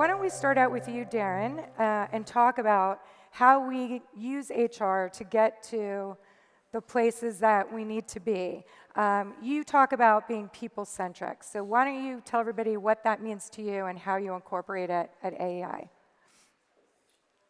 why don't we start out with you, Darren, and talk about how we use HR to get to the places that we need to be. You talk about being people-centric, so why don't you tell everybody what that means to you and how you incorporate it at AEI?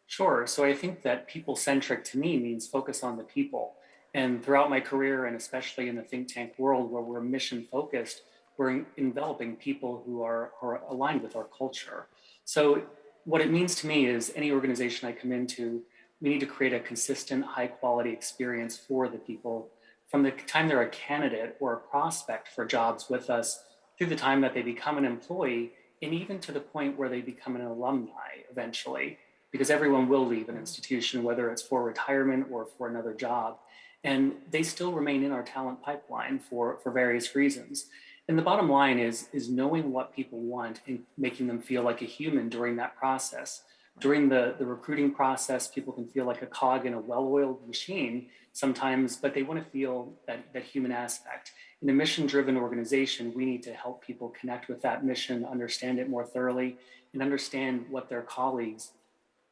Sure. So I think that people centric to me means focus on the people. And throughout my career, and especially in the think tank world where we're mission focused, we're enveloping people who are aligned with our culture. So what it means to me is any organization I come into, we need to create a consistent, high quality experience for the people from the time they're a candidate or a prospect for jobs with us through the time that they become an employee and even to the point where they become an alumni eventually because everyone will leave an institution, whether it's for retirement or for another job. And they still remain in our talent pipeline for various reasons. And the bottom line is knowing what people want and making them feel like a human during that process. During the recruiting process, people can feel like a cog in a well-oiled machine sometimes, but they want to feel that human aspect. In a mission-driven organization, we need to help people connect with that mission, understand it more thoroughly, and understand what their colleagues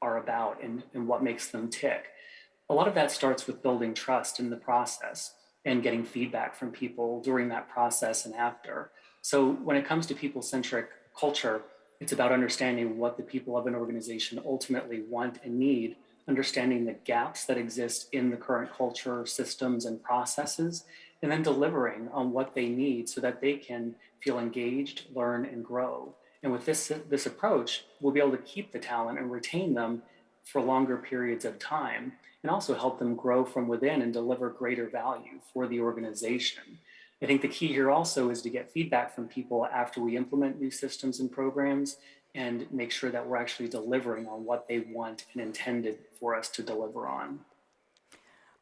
are about and what makes them tick. A lot of that starts with building trust in the process and getting feedback from people during that process and after. So when it comes to people centric culture, it's about understanding what the people of an organization ultimately want and need, understanding the gaps that exist in the current culture, systems, and processes, and then delivering on what they need so that they can feel engaged, learn, and grow. And with this approach, we'll be able to keep the talent and retain them for longer periods of time and also help them grow from within and deliver greater value for the organization. I think the key here also is to get feedback from people after we implement new systems and programs and make sure that we're actually delivering on what they want and intended for us to deliver on.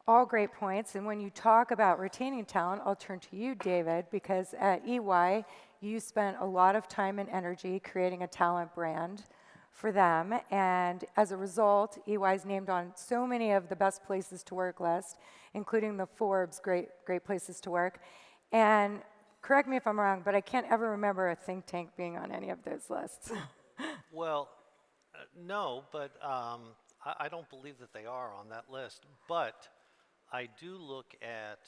All great points. And when you talk about retaining talent, I'll turn to you, David, because at EY, you spent a lot of time and energy creating a talent brand for them. And as a result, EY is named on so many of the best places to work list, including the Forbes Great Places to Work. And correct me if I'm wrong, but I can't ever remember a think tank being on any of those lists. Well, no, but I don't believe that they are on that list. But I do look at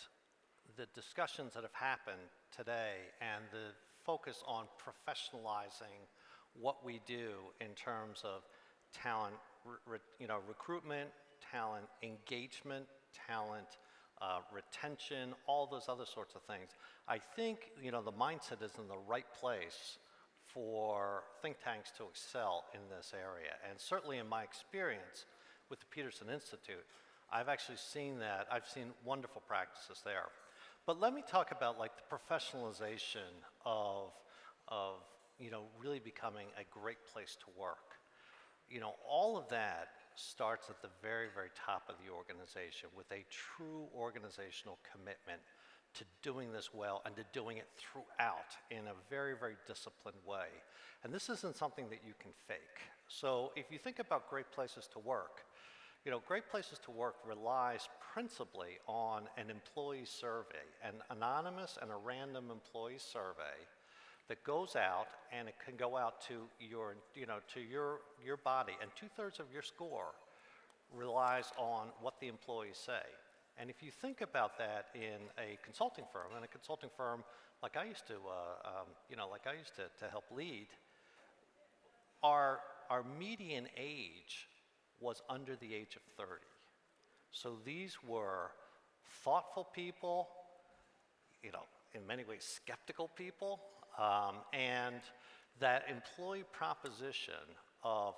the discussions that have happened today and the focus on professionalizing what we do in terms of talent, recruitment, talent engagement, talent retention, all those other sorts of things. I think the mindset is in the right place for think tanks to excel in this area. And certainly in my experience with the Peterson Institute, I've actually seen that. I've seen wonderful practices there. But let me talk about like the professionalization of really becoming a great place to work. All of that starts at the very, very top of the organization with a true organizational commitment to doing this well and to doing it throughout in a very, very disciplined way. And this isn't something that you can fake. So if you think about great places to work, Great Places to Work relies principally on an employee survey, an anonymous and a random employee survey that goes out, and it can go out to your body, and 2/3 of your score relies on what the employees say. And if you think about that in a consulting firm, like I used to, to help lead, our median age was under the age of 30. So these were thoughtful people, in many ways skeptical people, and that employee proposition of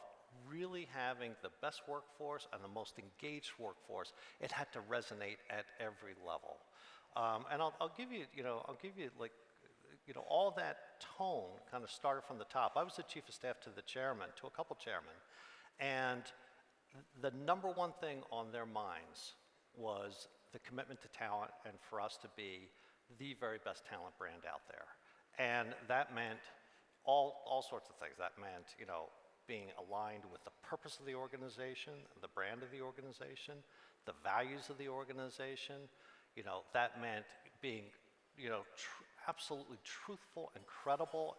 really having the best workforce and the most engaged workforce, it had to resonate at every level. And I'll give you, all that tone kind of started from the top. I was the chief of staff to the chairman, to a couple chairmen, and the number one thing on their minds was the commitment to talent and for us to be the very best talent brand out there. And that meant all sorts of things. That meant, being aligned with the purpose of the organization, the brand of the organization, the values of the organization. That meant being, absolutely truthful and credible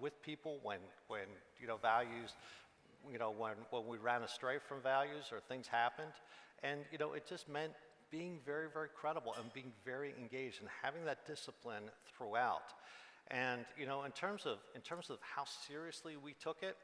with people when values, when we ran astray from values or things happened. And, it just meant being very, very credible and being very engaged and having that discipline throughout. And, in terms of how seriously we took it,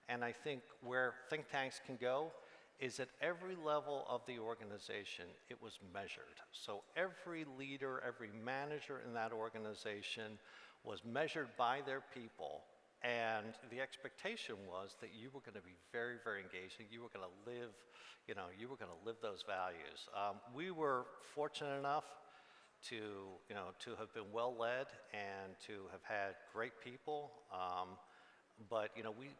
and I think where think tanks can go, is at every level of the organization, it was measured. So every leader, every manager in that organization was measured by their people. And the expectation was that you were going to be very, very engaged, and you were going to live, those values. We were fortunate enough to have been well led and to have had great people. But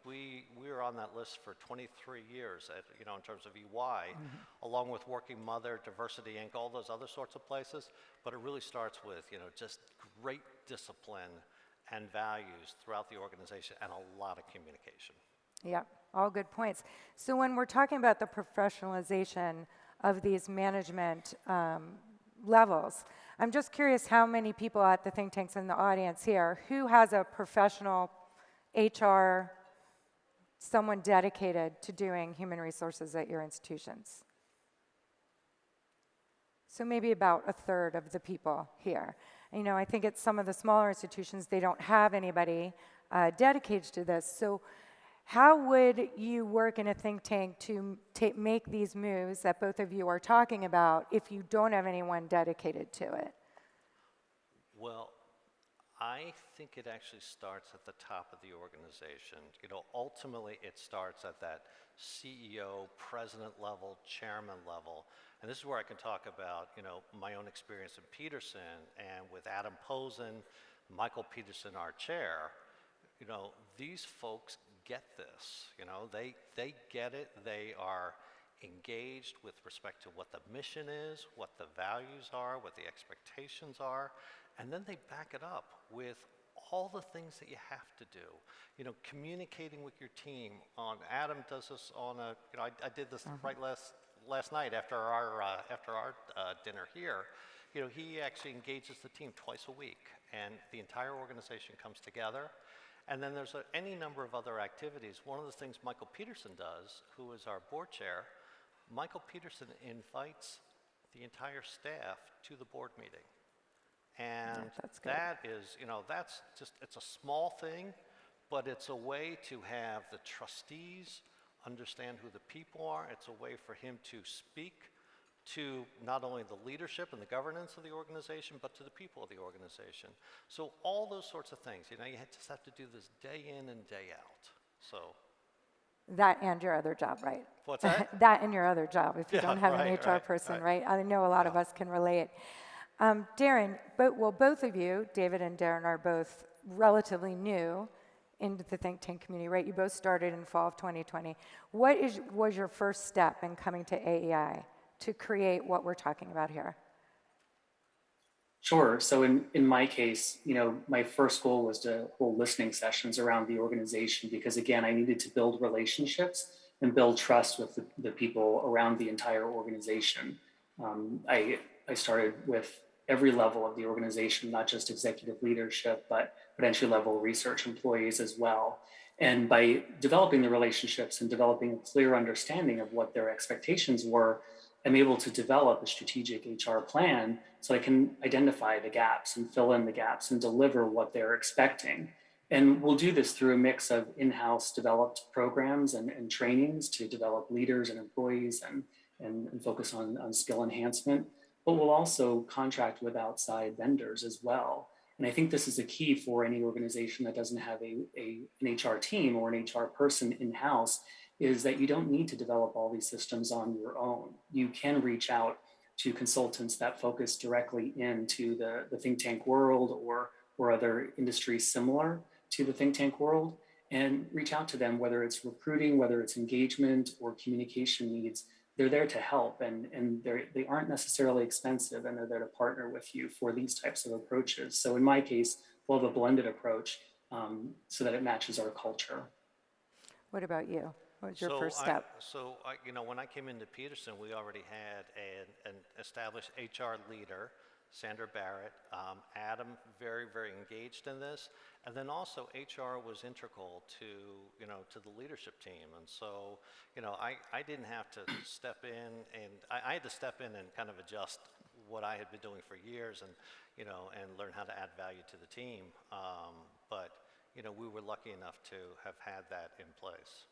we were on that list for 23 years in terms of EY, along with Working Mother, Diversity Inc., all those other sorts of places. But it really starts with just great discipline and values throughout the organization and a lot of communication. Yeah, all good points. So when we're talking about the professionalization of these management levels, I'm just curious how many people at the think tanks in the audience here who has a professional HR, someone dedicated to doing human resources at your institutions? So maybe about a third of the people here. I think at some of the smaller institutions, they don't have anybody dedicated to this. So how would you work in a think tank to make these moves that both of you are talking about if you don't have anyone dedicated to it? Well, I think it actually starts at the top of the organization. Ultimately, it starts at that CEO, president level, chairman level. And this is where I can talk about, my own experience in Peterson and with Adam Posen, Michael Peterson, our chair. These folks get this. They get it. They are engaged with respect to what the mission is, what the values are, what the expectations are. And then they back it up with all the things that you have to do. Communicating with your team. Adam does this on I did this right last night after our dinner here. He actually engages the team twice a week, and the entire organization comes together. And then there's any number of other activities. One of the things Michael Peterson does, who is our board chair, Michael Peterson invites the entire staff to the board meeting. And that is, that's just, it's a small thing, but it's a way to have the trustees understand who the people are. It's a way for him to speak to not only the leadership and the governance of the organization, but to the people of the organization. So all those sorts of things, you just have to do this day in and day out. So that and your other job, right? What's that? That and your other job, if you don't have an HR right, person, right? I know a lot of us can relate. Darren, both of you, David and Darren, are both relatively new into the think tank community, right? You both started in fall of 2020. What was your first step in coming to AEI to create what we're talking about here? Sure. So in my case, my first goal was to hold listening sessions around the organization because, again, I needed to build relationships and build trust with the people around the entire organization. I started with every level of the organization, not just executive leadership, but entry-level research employees as well. And by developing the relationships and developing a clear understanding of what their expectations were, I'm able to develop a strategic HR plan so I can identify the gaps and fill in the gaps and deliver what they're expecting. And we'll do this through a mix of in-house developed programs and trainings to develop leaders and employees and focus on skill enhancement. But we'll also contract with outside vendors as well. And I think this is a key for any organization that doesn't have an HR team or an HR person in-house, is that you don't need to develop all these systems on your own. You can reach out to consultants that focus directly into the think tank world or other industries similar to the think tank world, and reach out to them, whether it's recruiting, whether it's engagement or communication needs. They're there to help, and they aren't necessarily expensive, and they're there to partner with you for these types of approaches. So in my case, we'll have a blended approach so that it matches our culture. What about you? What was your first step? When I came into Peterson, we already had an established HR leader Sandra Barrett, Adam, very, very engaged in this. And then also HR was integral to, to the leadership team. And so, I didn't have to step in and I had to step in and kind of adjust what I had been doing for years and, and learn how to add value to the team. But, we were lucky enough to have had that in place.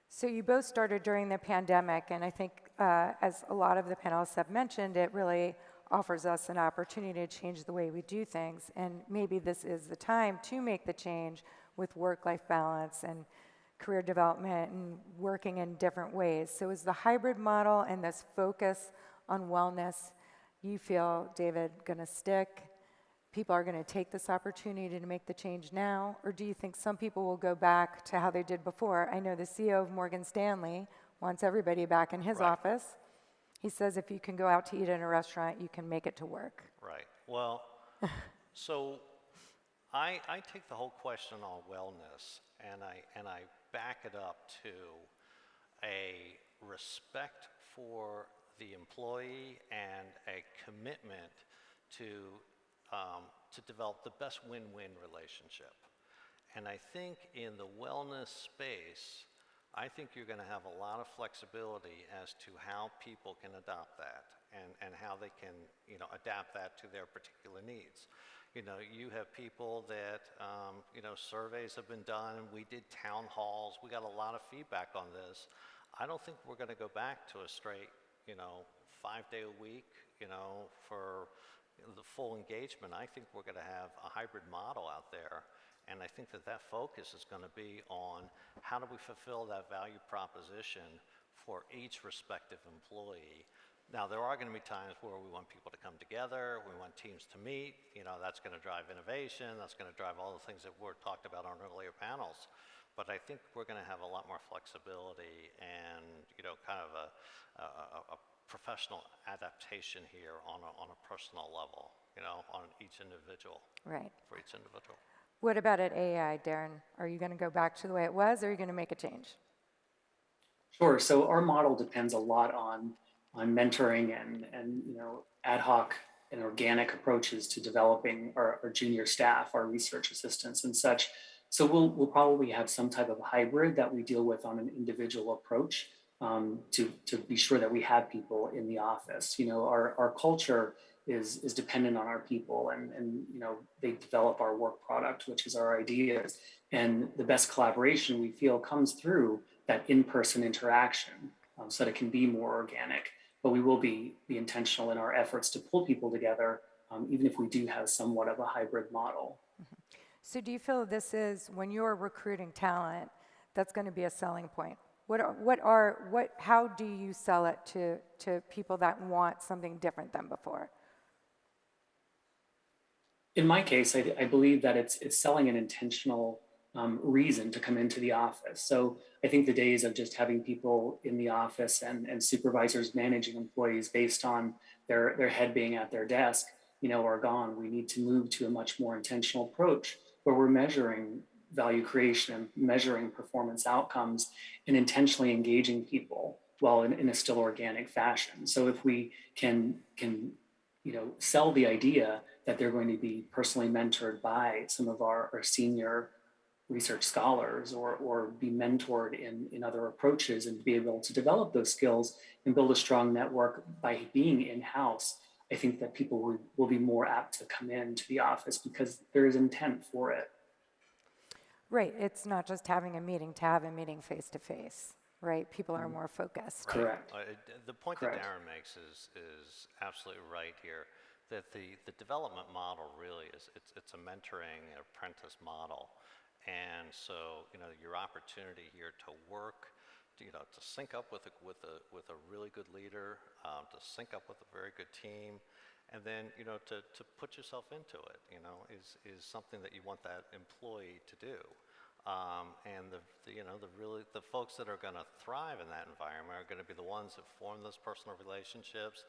So you both started during the pandemic, and I think as a lot of the panelists have mentioned, it really offers us an opportunity to change the way we do things, and maybe this is the time to make the change with work-life balance and career development and working in different ways. So is the hybrid model and this focus on wellness, you feel, David, going to stick? People are going to take this opportunity to make the change now? Or do you think some people will go back to how they did before? I know the CEO of Morgan Stanley wants everybody back in his Right. office. He says if you can go out to eat in a restaurant, you can make it to work. Right. Well, so I take the whole question on wellness and I back it up to a respect for the employee and a commitment to develop the best win-win relationship. And I think in the wellness space, I think you're going to have a lot of flexibility as to how people can adopt that and how they can, adapt that to their particular needs. You have people that, surveys have been done. We did town halls. We got a lot of feedback on this. I don't think we're going to go back to a straight, 5-day a week, for the full engagement. I think we're going to have a hybrid model out there. And I think that focus is going to be on how do we fulfill that value proposition for each respective employee. Now, there are going to be times where we want people to come together, we want teams to meet, that's going to drive innovation, that's going to drive all the things that were talked about on earlier panels. But I think we're going to have a lot more flexibility and, kind of a professional adaptation here on a personal level, on each individual. Right. For each individual. What about at AI, Darren? Are you going to go back to the way it was, or are you going to make a change? Sure. So our model depends a lot on mentoring and ad hoc and organic approaches to developing our junior staff, our research assistants and such. So we'll probably have some type of hybrid that we deal with on an individual approach to be sure that we have people in the office. Our culture is dependent on our people and they develop our work product, which is our ideas. And the best collaboration we feel comes through that in-person interaction so that it can be more organic. But we will be intentional in our efforts to pull people together, even if we do have somewhat of a hybrid model. So do you feel this is, when you're recruiting talent, that's going to be a selling point? How do you sell it to people that want something different than before? In my case, I believe that it's selling an intentional reason to come into the office. So I think the days of just having people in the office and supervisors managing employees based on their head being at their desk, are gone. We need to move to a much more intentional approach where we're measuring value creation and measuring performance outcomes and intentionally engaging people while in a still organic fashion. So if we can sell the idea that they're going to be personally mentored by some of our senior research scholars or be mentored in other approaches and be able to develop those skills and build a strong network by being in-house, I think that people will be more apt to come into the office because there is intent for it. Right. It's not just having a meeting to have a meeting face-to-face, right? People are more focused. Correct. The point Correct. that Darren makes is absolutely right here, that the development model really is, it's a mentoring apprentice model. And so, your opportunity here to work, to sync up with a really good leader, to sync up with a very good team, and then, to put yourself into it, is something that you want that employee to do. And the folks that are going to thrive in that environment are going to be the ones that form those personal relationships,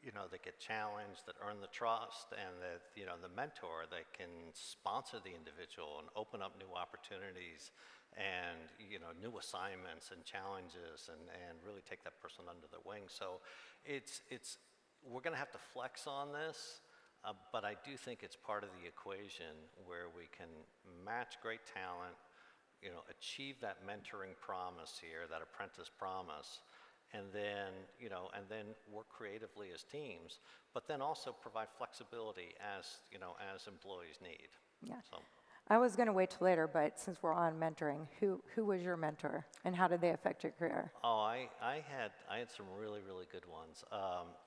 that get challenged, that earn the trust, and that, the mentor that can sponsor the individual and open up new opportunities and, new assignments and challenges and really take that person under their wing. So it's we're going to have to flex on this, but I do think it's part of the equation where we can match great talent, achieve that mentoring promise here, that apprentice promise, and then, work creatively as teams, but then also provide flexibility as employees need. Yeah. So, I was going to wait till later, but since we're on mentoring, who was your mentor and how did they affect your career? oh, I had some really, really good ones.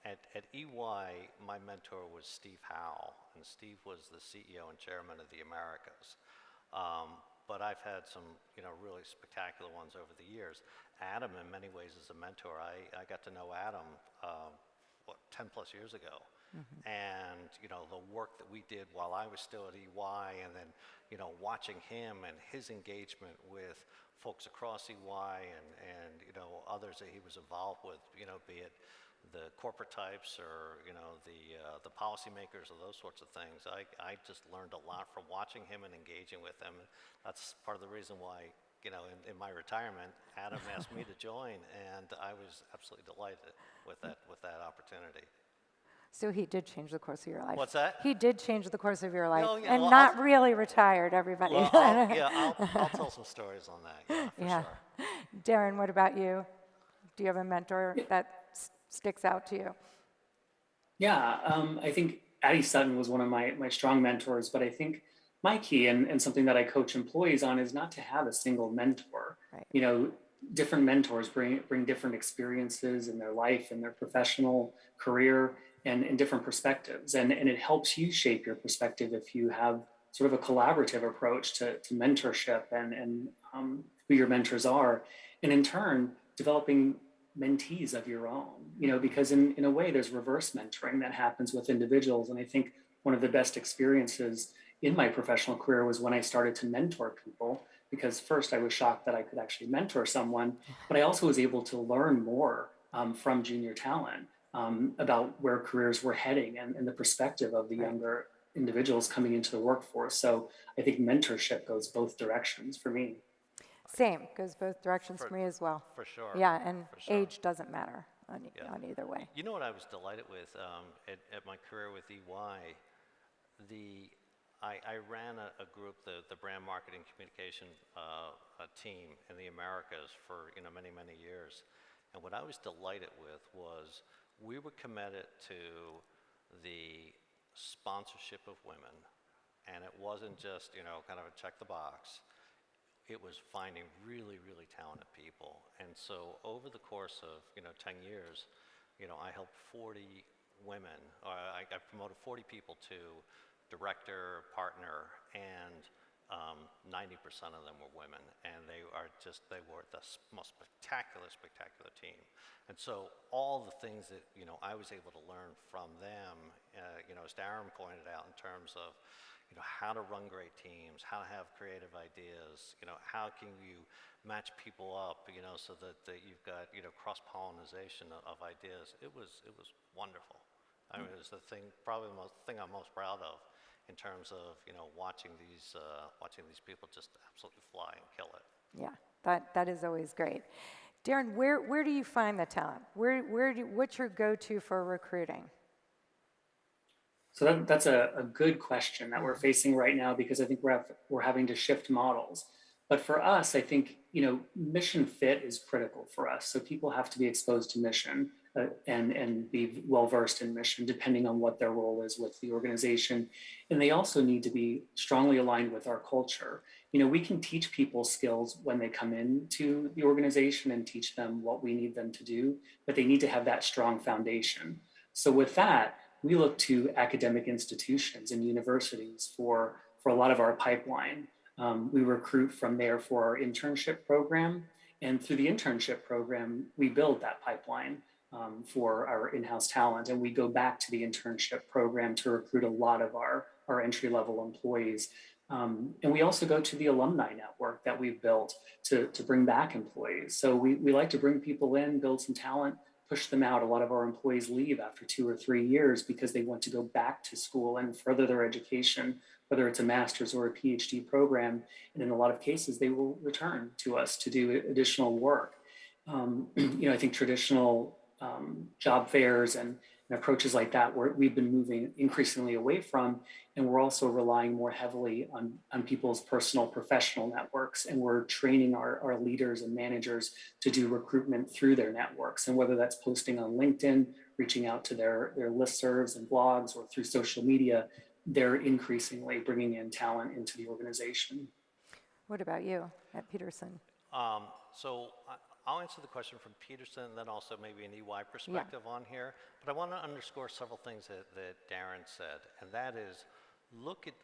At EY, my mentor was Steve Howell, and Steve was the CEO and chairman of the Americas. But I've had some, really spectacular ones over the years. Adam, in many ways, is a mentor. I got to know Adam, 10 plus years ago. And, the work that we did while I was still at EY, and then, watching him and his engagement with folks across EY and others that he was involved with, be it the corporate types or, the policymakers or those sorts of things. I just learned a lot from watching him and engaging with him. That's part of the reason why, in my retirement, Adam asked me to join, and I was absolutely delighted with that opportunity. So he did change the course of your life. What's that? He did change the course of your life, Oh, yeah, and well, not really retired, everybody. Well, I'll tell some stories on that, for Yeah. sure. Darren, what about you? Do you have a mentor that sticks out to you? Yeah, I think Addie Sutton was one of my strong mentors, but I think my key and something that I coach employees on is not to have a single mentor. Right. Different mentors bring different experiences in their life and their professional career and different perspectives. And it helps you shape your perspective if you have sort of a collaborative approach to mentorship and who your mentors are. And in turn, developing mentees of your own, because in a way there's reverse mentoring that happens with individuals. And I think one of the best experiences in my professional career was when I started to mentor people, because first I was shocked that I could actually mentor someone, but I also was able to learn more from junior talent about where careers were heading and the perspective of the younger individuals coming into the workforce. So I think mentorship goes both directions for me. Same, goes both directions for me as well. For sure. Yeah, and For sure. age doesn't matter on either way. You know what I was delighted with at my career with EY? I ran a group, the brand marketing communication team in the Americas for many, many years. And what I was delighted with was we were committed to the sponsorship of women. And it wasn't just, kind of a check the box. It was finding really, really talented people. And so over the course of, 10 years, I helped 40 women, or I promoted 40 people to director, partner, and 90% of them were women. And they were the most spectacular team. And so all the things that, I was able to learn from them, as Darren pointed out, in terms of, how to run great teams, how to have creative ideas, how can you match people up, so that you've got, cross-pollination of ideas. It was wonderful. I mean, it was probably the thing I'm most proud of in terms of, watching these people just absolutely fly and kill it. Yeah, that is always great. Darren, where do you find the talent? What's your go-to for recruiting? So that's a good question that we're facing right now, because I think we're having to shift models. But for us, I think, mission fit is critical for us. So people have to be exposed to mission and be well-versed in mission, depending on what their role is with the organization. And they also need to be strongly aligned with our culture. We can teach people skills when they come into the organization and teach them what we need them to do, but they need to have that strong foundation. So with that, we look to academic institutions and universities for a lot of our pipeline. We recruit from there for our internship program. And through the internship program, we build that pipeline for our in-house talent. And we go back to the internship program to recruit a lot of our entry-level employees. And we also go to the alumni network that we've built to bring back employees. So we like to bring people in, build some talent, push them out. A lot of our employees leave after 2 or 3 years because they want to go back to school and further their education, whether it's a master's or a PhD program. And in a lot of cases, they will return to us to do additional work. I think traditional job fairs and approaches like that, where we've been moving increasingly away from. And we're also relying more heavily on people's personal professional networks. And we're training our leaders and managers to do recruitment through their networks. And whether that's posting on LinkedIn, reaching out to their listservs and blogs, or through social media, they're increasingly bringing in talent into the organization. What about you at Peterson? I'll answer the question from Peterson, and then also maybe an EY perspective on here. But I want to underscore several things that Darren said, and that is, look at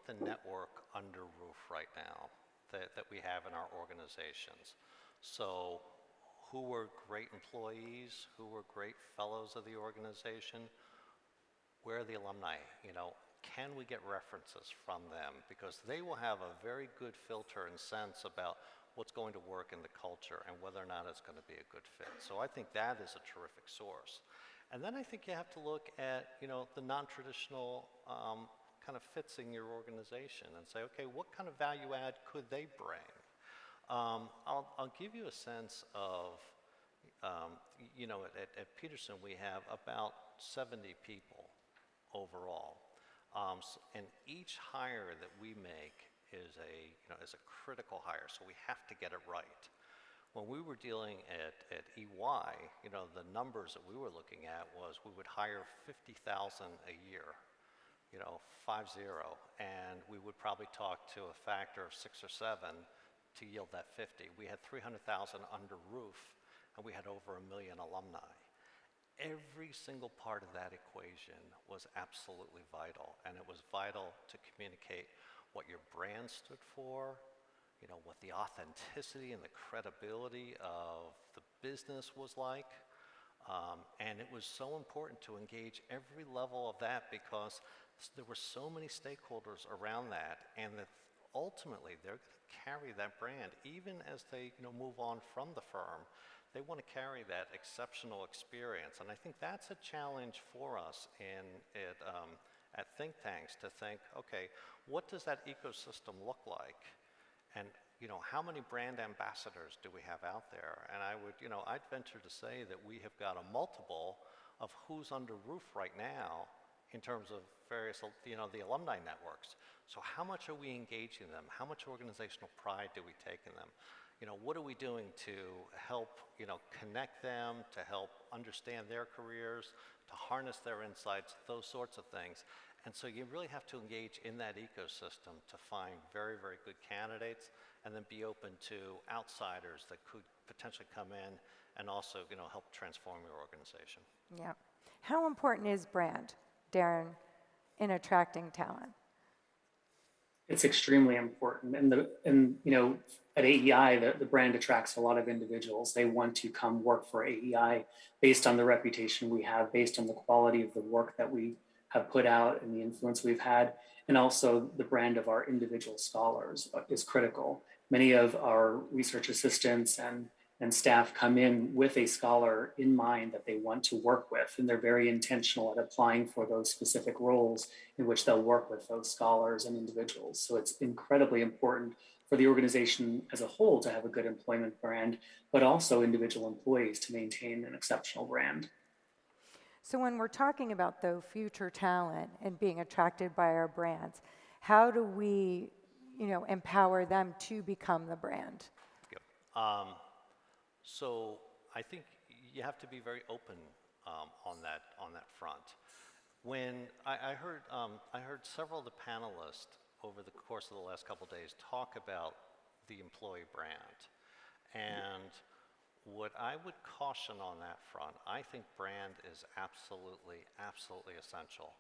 the network under roof right now that we have in our organizations. So, who were great employees? Who were great fellows of the organization? Where are the alumni? Can we get references from them? Because they will have a very good filter and sense about what's going to work in the culture and whether or not it's going to be a good fit. So I think that is a terrific source. And then I think you have to look at, the non-traditional kind of fits in your organization and say, okay, what kind of value add could they bring? I'll give you a sense of, at Peterson we have about 70 people overall. And each hire that we make is a critical hire, so we have to get it right. When we were dealing at EY, the numbers that we were looking at was we would hire 50,000 a year, 50, and we would probably talk to a factor of 6 or 7 to yield that 50. We had 300,000 under roof, and we had over 1 million alumni. Every single part of that equation was absolutely vital, and it was vital to communicate what your brand stood for, what the authenticity and the credibility of the business was like. And it was so important to engage every level of that because there were so many stakeholders around that, and that ultimately they're going to carry that brand even as they move on from the firm. They want to carry that exceptional experience, and I think that's a challenge for us at think tanks to think, okay, what does that ecosystem look like? And, how many brand ambassadors do we have out there? And I'd venture to say that we have got a multiple of who's under roof right now in terms of various, the alumni networks. So how much are we engaging them? How much organizational pride do we take in them? What are we doing to help, connect them, to help understand their careers, to harness their insights, those sorts of things. And so you really have to engage in that ecosystem to find very, very good candidates, and then be open to outsiders that could potentially come in and also, help transform your organization. Yeah. How important is brand, Darren, in attracting talent? It's extremely important. At AEI, the brand attracts a lot of individuals. They want to come work for AEI based on the reputation we have, based on the quality of the work that we have put out and the influence we've had. And also the brand of our individual scholars is critical. Many of our research assistants and staff come in with a scholar in mind that they want to work with, and they're very intentional at applying for those specific roles in which they'll work with those scholars and individuals. So it's incredibly important for the organization as a whole to have a good employment brand, but also individual employees to maintain an exceptional brand. So when we're talking about, though, future talent and being attracted by our brands, how do we, empower them to become the brand? Yep. So I think you have to be very open on that front. When I heard several of the panelists over the course of the last couple of days talk about the employee brand, and what I would caution on that front, I think brand is absolutely essential.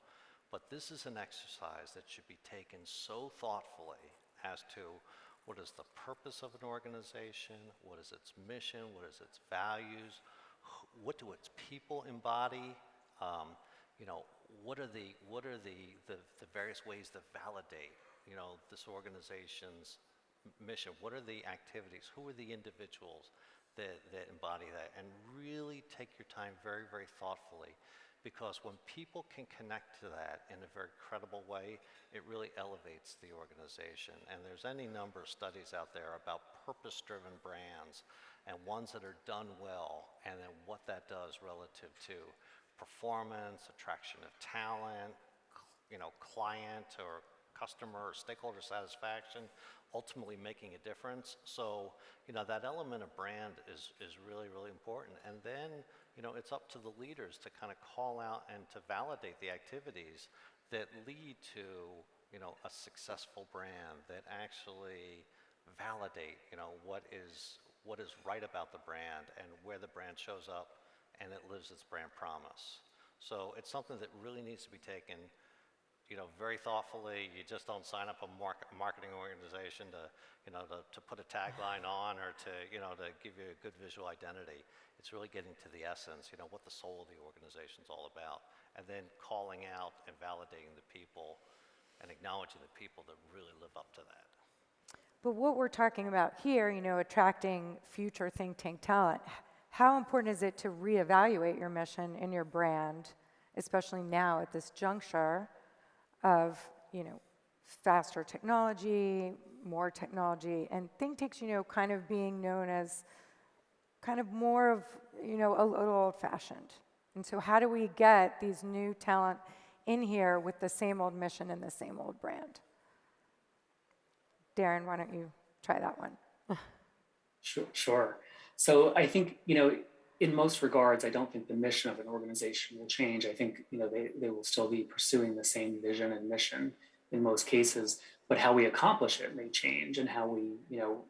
But this is an exercise that should be taken so thoughtfully as to what is the purpose of an organization, what is its mission, what is its values, what do its people embody, what are the various ways that validate, this organization's mission, what are the activities, who are the individuals that embody that, and really take your time very, very thoughtfully, because when people can connect to that in a very credible way, it really elevates the organization. And there's any number of studies out there about purpose-driven brands and ones that are done well, and then what that does relative to performance, attraction of talent, client or customer or stakeholder satisfaction, ultimately making a difference. So, that element of brand is really, really important. And then, it's up to the leaders to kind of call out and to validate the activities that lead to, a successful brand, that actually validate, what is right about the brand and where the brand shows up and it lives its brand promise. So it's something that really needs to be taken, very thoughtfully. You just don't sign up a marketing organization to put a tagline on or to give you a good visual identity. It's really getting to the essence, what the soul of the organization is all about, and then calling out and validating the people and acknowledging the people that really live up to that. But what we're talking about here, attracting future think tank talent, how important is it to reevaluate your mission and your brand, especially now at this juncture of, faster technology, more technology, and think tanks, kind of being known as kind of more of, a little old-fashioned. And so how do we get these new talent in here with the same old mission and the same old brand? Darren, why don't you try that one? Sure. So I think, in most regards, I don't think the mission of an organization will change. I think, they will still be pursuing the same vision and mission in most cases, but how we accomplish it may change, and how we,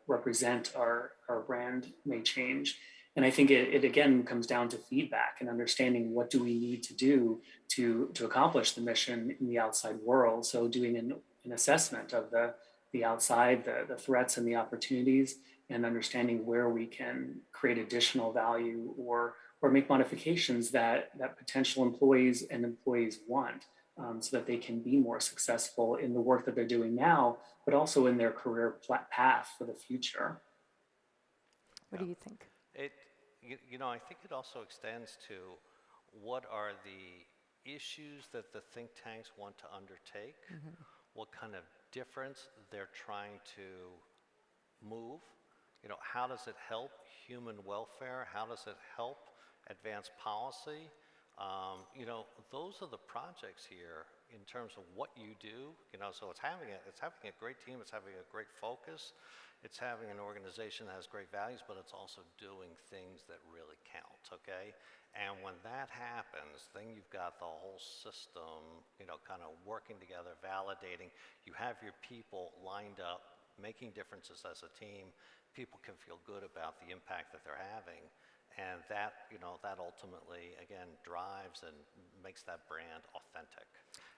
represent our brand may change. And I think it again comes down to feedback and understanding what do we need to do to accomplish the mission in the outside world. So doing an assessment of the outside, the threats and the opportunities, and understanding where we can create additional value or make modifications that potential employees and employees want, so that they can be more successful in the work that they're doing now, but also in their career path for the future. What do you think? I think it also extends to what are the issues that the think tanks want to undertake, what kind of difference they're trying to move, how does it help human welfare, how does it help advance policy. Those are the projects here in terms of what you do. So it's having a great team, it's having a great focus, it's having an organization that has great values, but it's also doing things that really count, okay? And when that happens, then you've got the whole system, kind of working together, validating. You have your people lined up, making differences as a team. People can feel good about the impact that they're having. And that, that ultimately, again, drives and makes that brand authentic.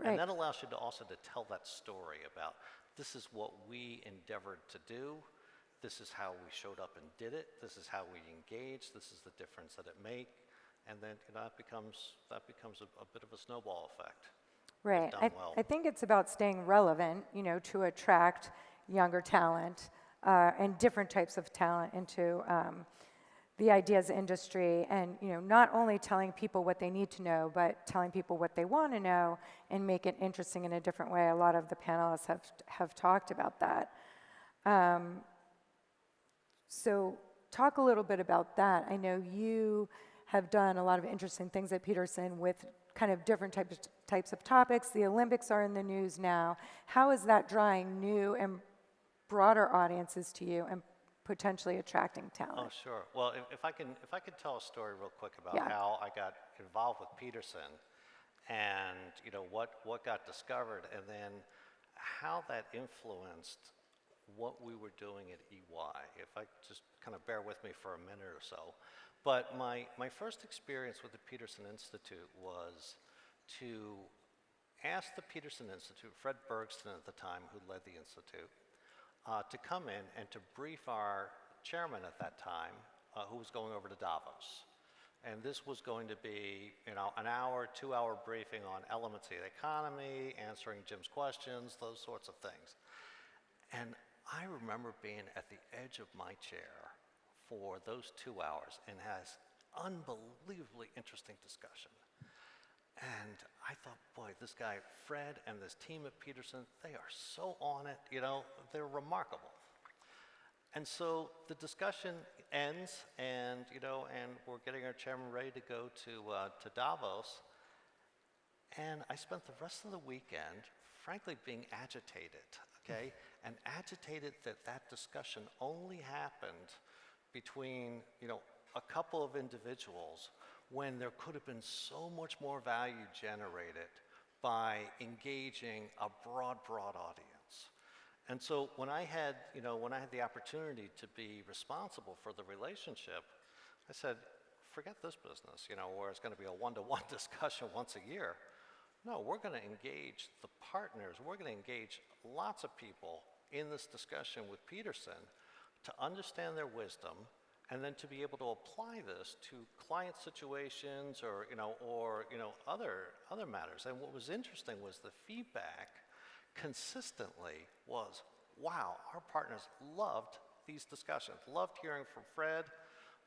Right. And that allows you to also to tell that story about, this is what we endeavored to do. This is how we showed up and did it. This is how we engaged. This is the difference that it made. And then that becomes a bit of a snowball effect. Right. Done well. I think it's about staying relevant, to attract younger talent and different types of talent into the ideas industry, and not only telling people what they need to know, but telling people what they want to know and make it interesting in a different way. A lot of the panelists have talked about that. So talk a little bit about that. I know you have done a lot of interesting things at Peterson with kind of different types of topics. The Olympics are in the news now. How is that drawing new and broader audiences to you and potentially attracting talent? Oh, sure. Well, if I could tell a story real quick about Yeah. how I got involved with Peterson, and what got discovered, and then how that influenced what we were doing at EY. If I just kind of bear with me for a minute or so. But my first experience with the Peterson Institute was to ask the Peterson Institute, Fred Bergston at the time, who led the Institute, to come in and to brief our chairman at that time, who was going over to Davos. And this was going to be, an hour, 2-hour briefing on elements of the economy, answering Jim's questions, those sorts of things. And I remember being at the edge of my chair for those 2 hours and has unbelievably interesting discussion. And I thought, boy, this guy, Fred, and this team at Peterson, they are so on it, they're remarkable. And so the discussion ends, and and we're getting our chairman ready to go to Davos. And I spent the rest of the weekend, frankly, being agitated, okay? And agitated that that discussion only happened between, a couple of individuals when there could have been so much more value generated by engaging a broad audience. And so when I had the opportunity to be responsible for the relationship, I said, forget this business, where it's going to be a one-to-one discussion once a year. No, we're going to engage the partners. We're going to engage lots of people in this discussion with Peterson to understand their wisdom, and then to be able to apply this to client situations or other matters. And what was interesting was the feedback consistently was, wow, our partners loved these discussions, loved hearing from Fred,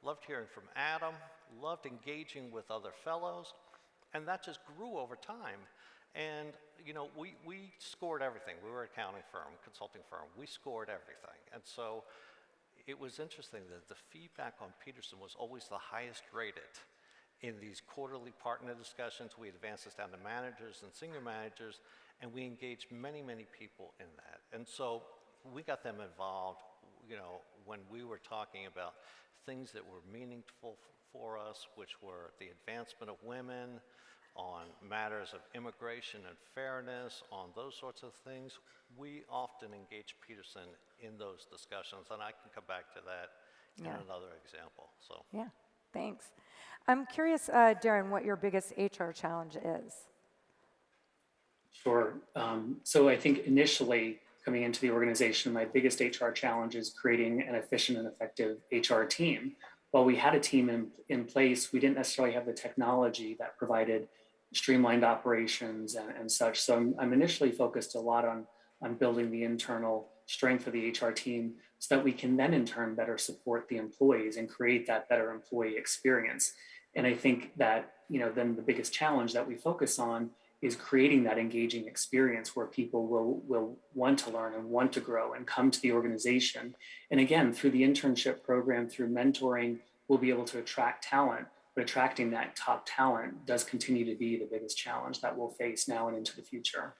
loved hearing from Adam, loved engaging with other fellows, and that just grew over time. And we scored everything. We were an accounting firm, consulting firm. We scored everything. And so it was interesting that the feedback on Peterson was always the highest rated. In these quarterly partner discussions, we advanced this down to managers and senior managers, and we engaged many people in that. And so we got them involved, when we were talking about things that were meaningful for us, which were the advancement of women, on matters of immigration and fairness, on those sorts of things. We often engage Peterson in those discussions, and I can come back to that in another example. So Yeah, thanks. I'm curious, Darren, what your biggest HR challenge is. Sure. So I think initially coming into the organization, my biggest HR challenge is creating an efficient and effective HR team. While we had a team in place, we didn't necessarily have the technology that provided streamlined operations and such. So I'm initially focused a lot on building the internal strength of the HR team so that we can then in turn better support the employees and create that better employee experience. And I think that, then the biggest challenge that we focus on is creating that engaging experience where people will want to learn and want to grow and come to the organization. And again, through the internship program, through mentoring, we'll be able to attract talent, but attracting that top talent does continue to be the biggest challenge that we'll face now and into the future.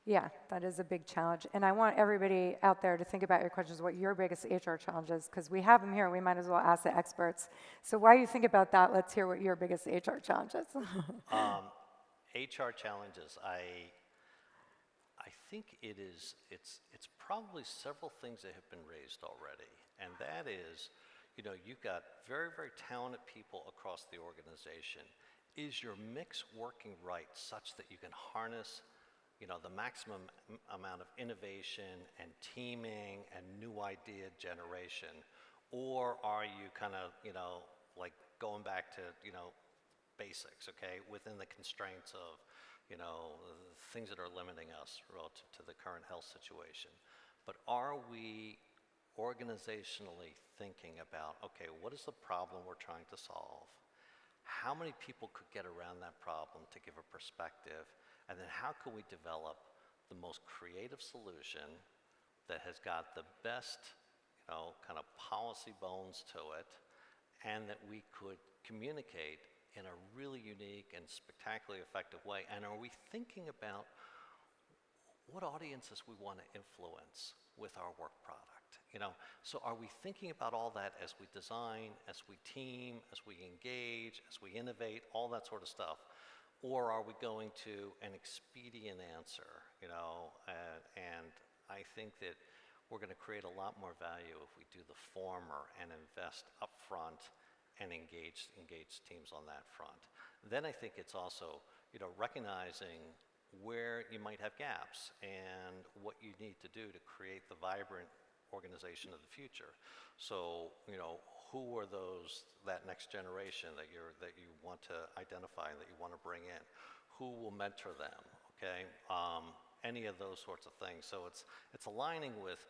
Yeah, that is a big challenge. And I want everybody out there to think about your questions, what your biggest HR challenge is, because we have them here. We might as well ask the experts. So while you think about that, let's hear what your biggest HR challenge is. HR challenges, I think it's probably several things that have been raised already, and that is, you've got very talented people across the organization. Is your mix working right such that you can harness the maximum amount of innovation and teaming and new idea generation? Or are you kind of, like going back to, basics, okay, within the constraints of, things that are limiting us relative to the current health situation? But are we organizationally thinking about, okay, what is the problem we're trying to solve? How many people could get around that problem to give a perspective? And then how can we develop the most creative solution that has got the best, kind of policy bones to it, and that we could communicate in a really unique and spectacularly effective way? And are we thinking about what audiences we want to influence with our work product? So are we thinking about all that as we design, as we team, as we engage, as we innovate, all that sort of stuff? Or are we going to an expedient answer, and I think that we're going to create a lot more value if we do the former and invest upfront and engage teams on that front. Then I think it's also, recognizing where you might have gaps and what you need to do to create the vibrant organization of the future. So, who are that next generation that you want to identify and that you want to bring in? Who will mentor them? Okay, any of those sorts of things. So it's aligning with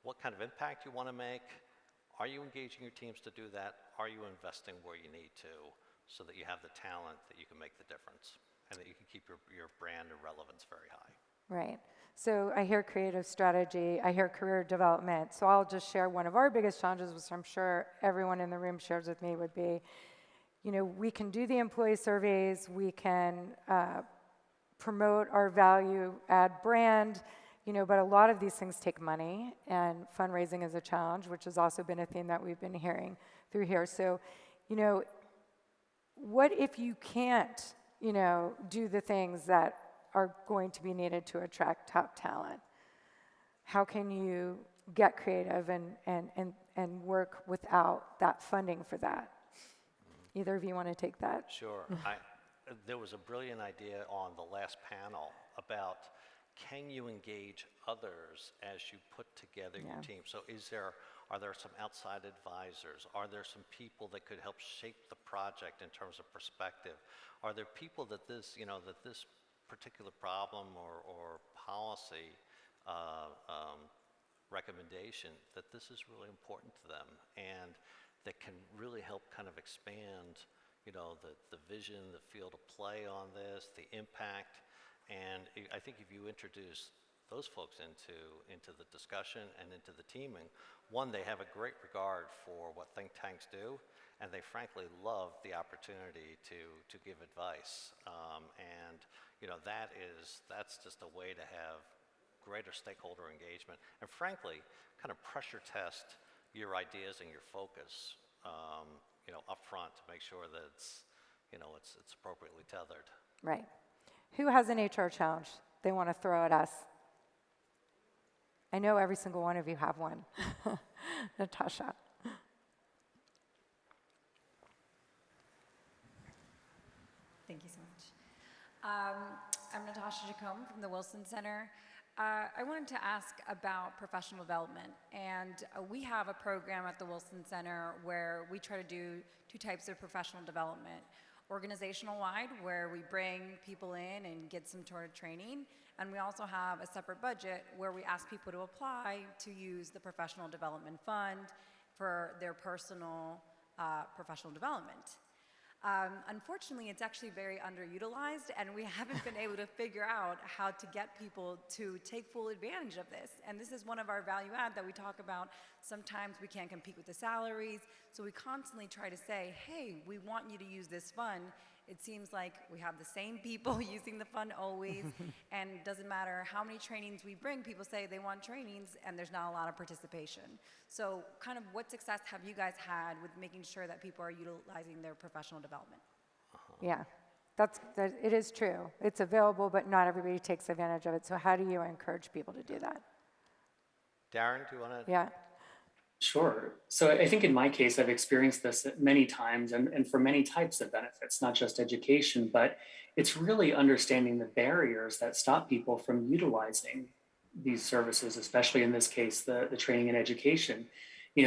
what kind of impact you want to make. Are you engaging your teams to do that? Are you investing where you need to so that you have the talent that you can make the difference and that you can keep your brand and relevance very high? Right. So I hear creative strategy, I hear career development. So I'll just share one of our biggest challenges, which I'm sure everyone in the room shares with me, would be, we can do the employee surveys, we can promote our value add brand, but a lot of these things take money, and fundraising is a challenge, which has also been a theme that we've been hearing through here. So, what if you can't, do the things that are going to be needed to attract top talent? How can you get creative and work without that funding for that? Either of you want to take that? Sure. There was a brilliant idea on the last panel about, can you engage others as you put together your team? So are there some outside advisors? Are there some people that could help shape the project in terms of perspective? Are there people that this particular problem or policy recommendation, that this is really important to them, and that can really help kind of expand the vision, the field of play on this, the impact. And I think if you introduce those folks into the discussion and into the teaming, one, they have a great regard for what think tanks do, and they frankly love the opportunity to give advice. And that's just a way to have greater stakeholder engagement, and frankly, kind of pressure test your ideas and your focus, up front, to make sure that it's appropriately tethered. Right. Who has an HR challenge they want to throw at us? I know every single one of you have one. Natasha. Thank you so much. I'm Natasha Jacome from the Wilson Center. I wanted to ask about professional development, and we have a program at the Wilson Center where we try to do two types of professional development. Organizational-wide, where we bring people in and get some sort of training, and we also have a separate budget where we ask people to apply to use the professional development fund for their personal professional development. Unfortunately, it's actually very underutilized, and we haven't been able to figure out how to get people to take full advantage of this. And this is one of our value add that we talk about. Sometimes we can't compete with the salaries, so we constantly try to say, hey, we want you to use this fund. It seems like we have the same people using the fund always, and it doesn't matter how many trainings we bring, people say they want trainings, and there's not a lot of participation. So kind of what success have you guys had with making sure that people are utilizing their professional development? Yeah, it is true. It's available, but not everybody takes advantage of it. So how do you encourage people to do that? Darren, do you want to? Yeah. Sure. So I think in my case, I've experienced this many times and for many types of benefits, not just education, but it's really understanding the barriers that stop people from utilizing these services, especially in this case, the training and education.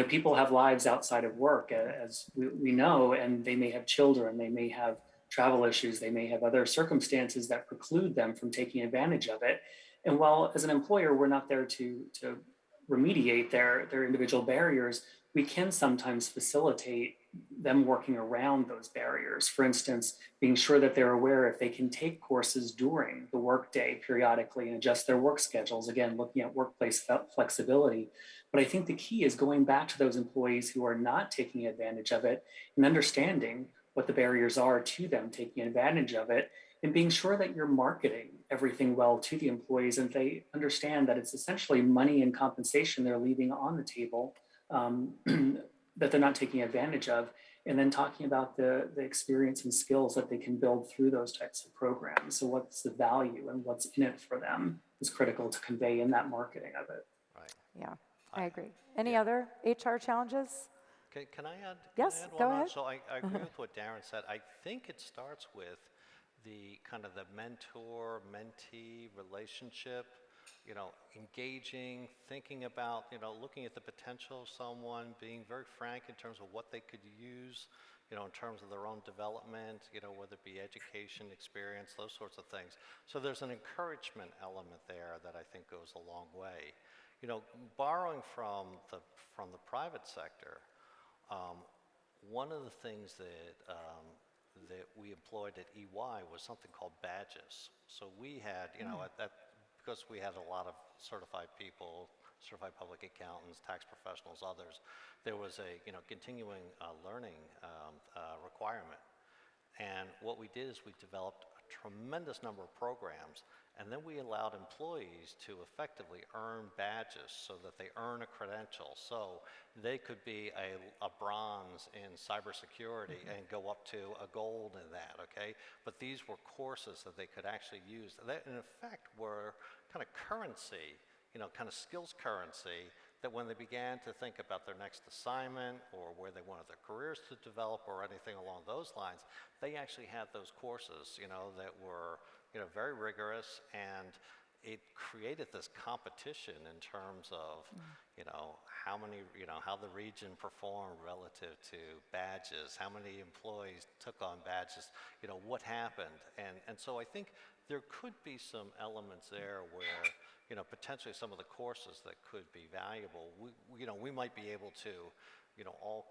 People have lives outside of work, as we know, and they may have children, they may have travel issues, they may have other circumstances that preclude them from taking advantage of it. And while as an employer, we're not there to remediate their individual barriers, we can sometimes facilitate them working around those barriers. For instance, being sure that they're aware if they can take courses during the workday periodically and adjust their work schedules, again, looking at workplace flexibility. But I think the key is going back to those employees who are not taking advantage of it and understanding what the barriers are to them taking advantage of it, and being sure that you're marketing everything well to the employees and they understand that it's essentially money and compensation they're leaving on the table that they're not taking advantage of, and then talking about the experience and skills that they can build through those types of programs. So what's the value and what's in it for them is critical to convey in that marketing of it. Right. Yeah, I agree. Any other HR challenges? Can I add? Yes, can I add go one more? ahead. So I agree with what Darren said. I think it starts with the kind of the mentor-mentee relationship, engaging, thinking about, looking at the potential of someone, being very frank in terms of what they could use, in terms of their own development, whether it be education, experience, those sorts of things. So there's an encouragement element there that I think goes a long way. Borrowing from the private sector, one of the things that we employed at EY was something called badges. So we had, at because we had a lot of certified people, certified public accountants, tax professionals, others, there was a continuing learning requirement. And what we did is we developed a tremendous number of programs, and then we allowed employees to effectively earn badges so that they earn a credential. So they could be a bronze in cybersecurity and go up to a gold in that, okay? But these were courses that they could actually use that in effect were kind of currency, kind of skills currency, that when they began to think about their next assignment or where they wanted their careers to develop or anything along those lines, they actually had those courses, that were, very rigorous, and it created this competition in terms of, how many, how the region performed relative to badges, how many employees took on badges, what happened. And so I think there could be some elements there where, potentially some of the courses that could be valuable, we might be able to, all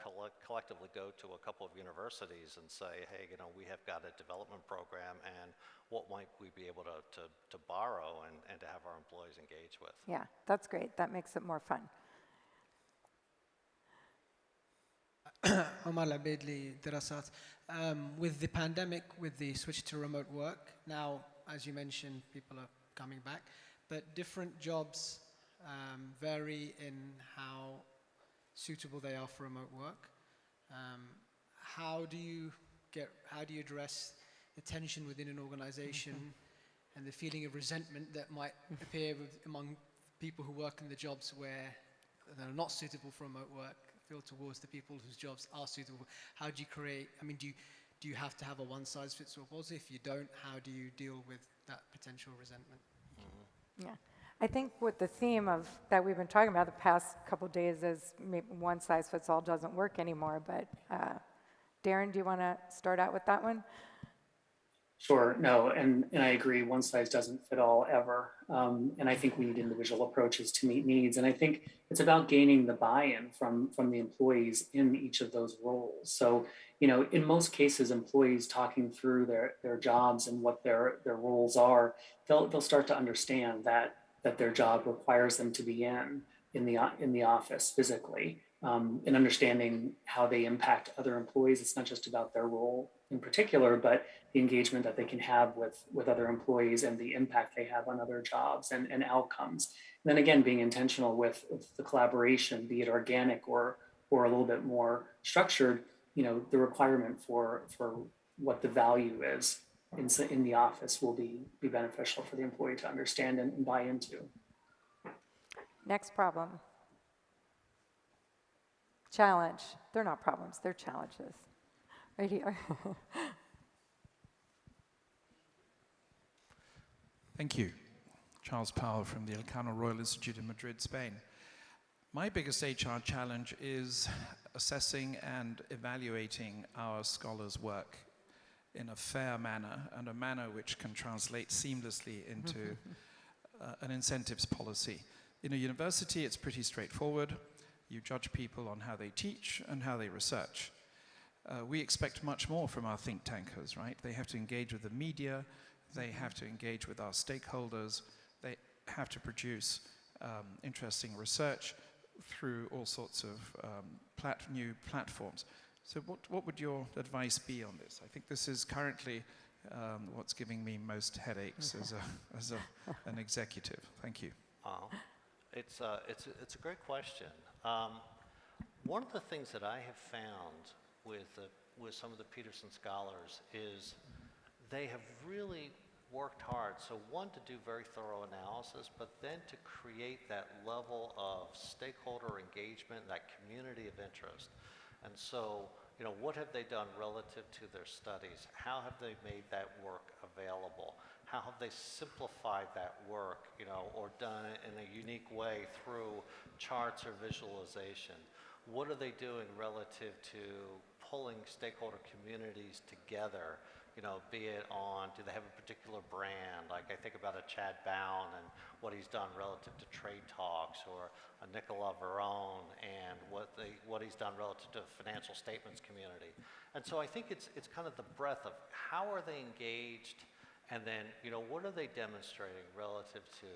collectively go to a couple of universities and say, hey, we have got a development program, and what might we be able to borrow and to have our employees engage with? Yeah, that's great. That makes it more fun. Omar Labedli, Dirasat. With the pandemic, with the switch to remote work, now, as you mentioned, people are coming back, but different jobs vary in how suitable they are for remote work. How do you address the tension within an organization and the feeling of resentment that might appear among people who work in the jobs where they're not suitable for remote work, feel towards the people whose jobs are suitable? How do you create, do you have to have a one-size-fits-all policy? If you don't, how do you deal with that potential resentment? Yeah. I think what the theme of that we've been talking about the past couple of days is maybe one size fits all doesn't work anymore. But Darren, do you want to start out with that one? Sure, no, and I agree, one size doesn't fit all ever. And I think we need individual approaches to meet needs. And I think it's about gaining the buy-in from the employees in each of those roles. So, in most cases, employees talking through their jobs and what their roles are, they'll start to understand that their job requires them to be in the office physically, and understanding how they impact other employees. It's not just about their role in particular, but the engagement that they can have with other employees and the impact they have on other jobs and outcomes. And then again, being intentional with the collaboration, be it organic or a little bit more structured, the requirement for what the value is in the office will be beneficial for the employee to understand and buy into. Next problem. Challenge. They're not problems, they're challenges. Right here. Thank you. Charles Powell from the Elcano Royal Institute in Madrid, Spain. My biggest HR challenge is assessing and evaluating our scholars' work in a fair manner, and a manner which can translate seamlessly into an incentives policy. In a university, it's pretty straightforward. You judge people on how they teach and how they research. We expect much more from our think tankers, right? They have to engage with the media, they have to engage with our stakeholders, they have to produce interesting research through all sorts of new platforms. So what would your advice be on this? I think this is currently what's giving me most headaches as an executive. Thank you. It's a great question. One of the things that I have found with some of the Peterson scholars is they have really worked hard. So one, to do very thorough analysis, but then to create that level of stakeholder engagement, that community of interest. And so, what have they done relative to their studies? How have they made that work available? How have they simplified that work, or done it in a unique way through charts or visualization? What are they doing relative to pulling stakeholder communities together? Be it on, do they have a particular brand? Like I think about a Chad Bown and what he's done relative to Trade Talks, or a Nicola Verone and what he's done relative to the financial statements community. And so I think it's kind of the breadth of how are they engaged, And then, what are they demonstrating relative to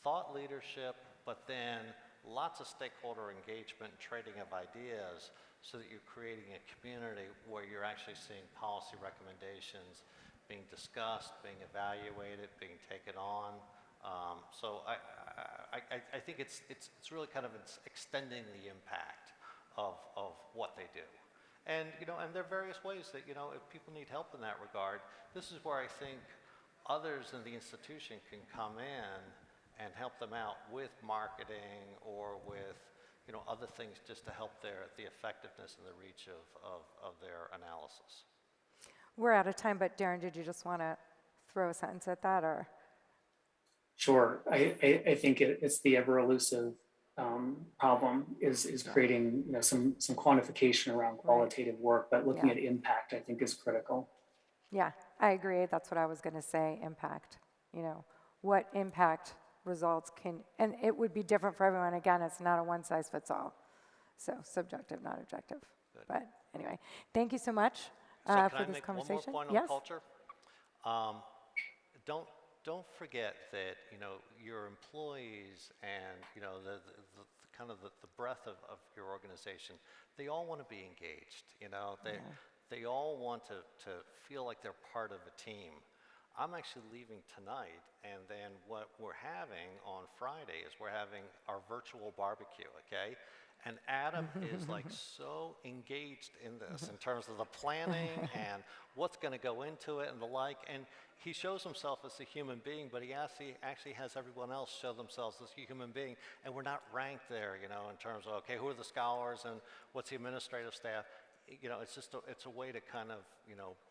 thought leadership, but then lots of stakeholder engagement and trading of ideas so that you're creating a community where you're actually seeing policy recommendations being discussed, being evaluated, being taken on. So I think it's really kind of extending the impact of what they do. And, and there are various ways that, if people need help in that regard, this is where I think others in the institution can come in and help them out with marketing or with, other things just to help the effectiveness and the reach of their analysis. We're out of time, but Darren, did you just want to throw a sentence at that, or? Sure. I think it's the ever elusive problem is creating some quantification around qualitative work, but looking at impact, I think, is critical. Yeah, I agree. That's what I was going to say, impact. What impact results and it would be different for everyone. Again, it's not a one-size-fits-all. So subjective, not objective. Good. But anyway, thank you so much So for this conversation. One more point on culture? Don't forget that, your employees and, the kind of the breadth of your organization, they all want to be engaged, They all want to feel like they're part of a team. I'm actually leaving tonight, and then what we're having on Friday is we're having our virtual barbecue, okay? And Adam is like so engaged in this in terms of the planning and what's going to go into it and the like. And he shows himself as a human being, but he actually has everyone else show themselves as a human being. And we're not ranked there, in terms of, okay, who are the scholars and what's the administrative staff? It's just it's a way to kind of,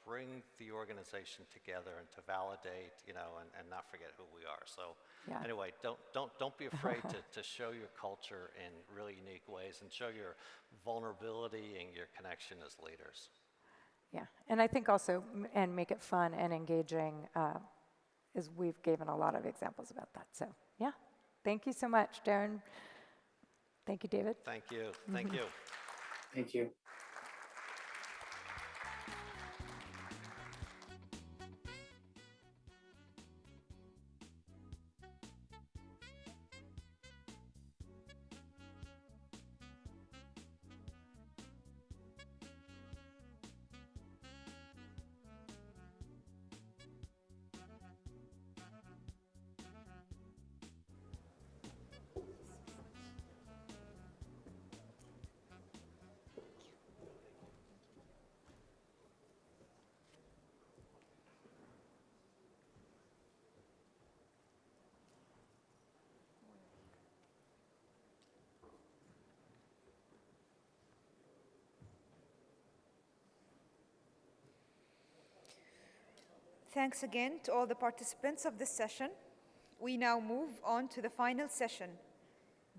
bring the organization together and to validate, and not forget who we are. So anyway, don't be afraid to show your culture in really unique ways and show your vulnerability and your connection as leaders. Yeah, and I think also, and make it fun and engaging, is we've given a lot of examples about that. So yeah, thank you so much, Darren. Thank you, David. Thank you. Thank you. Thank you. Thanks again to all the participants of this session. We now move on to the final session,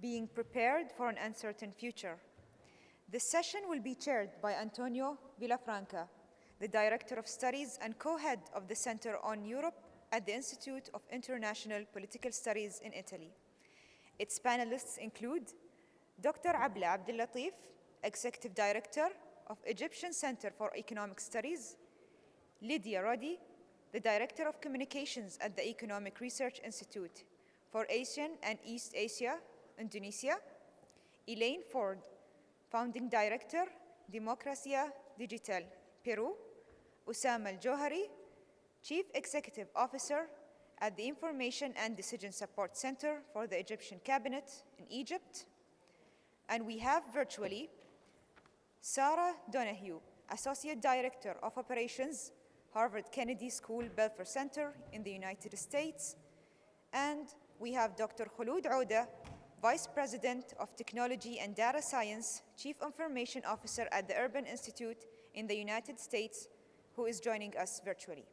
being prepared for an uncertain future. This session will be chaired by Antonio Villafranca, the Director of Studies and co-head of the Center on Europe at the Institute of International Political Studies in Italy. Its panelists include Dr. Abla Abdellatif, Executive Director of Egyptian Center for Economic Studies, Lydia Roddy, the Director of Communications at the Economic Research Institute for Asian and East Asia, Indonesia, Elaine Ford, Founding Director, Democracia Digital, Peru, Usama Al-Johari, Chief Executive Officer at the Information and Decision Support Center for the Egyptian Cabinet in Egypt. And we have virtually Sarah Donahue, Associate Director of Operations, Harvard Kennedy School Belfer Center in the United States. And we have Dr. Khulud Ouda, Vice President of Technology and Data Science, Chief Information Officer at the Urban Institute in the United States, who is joining us virtually.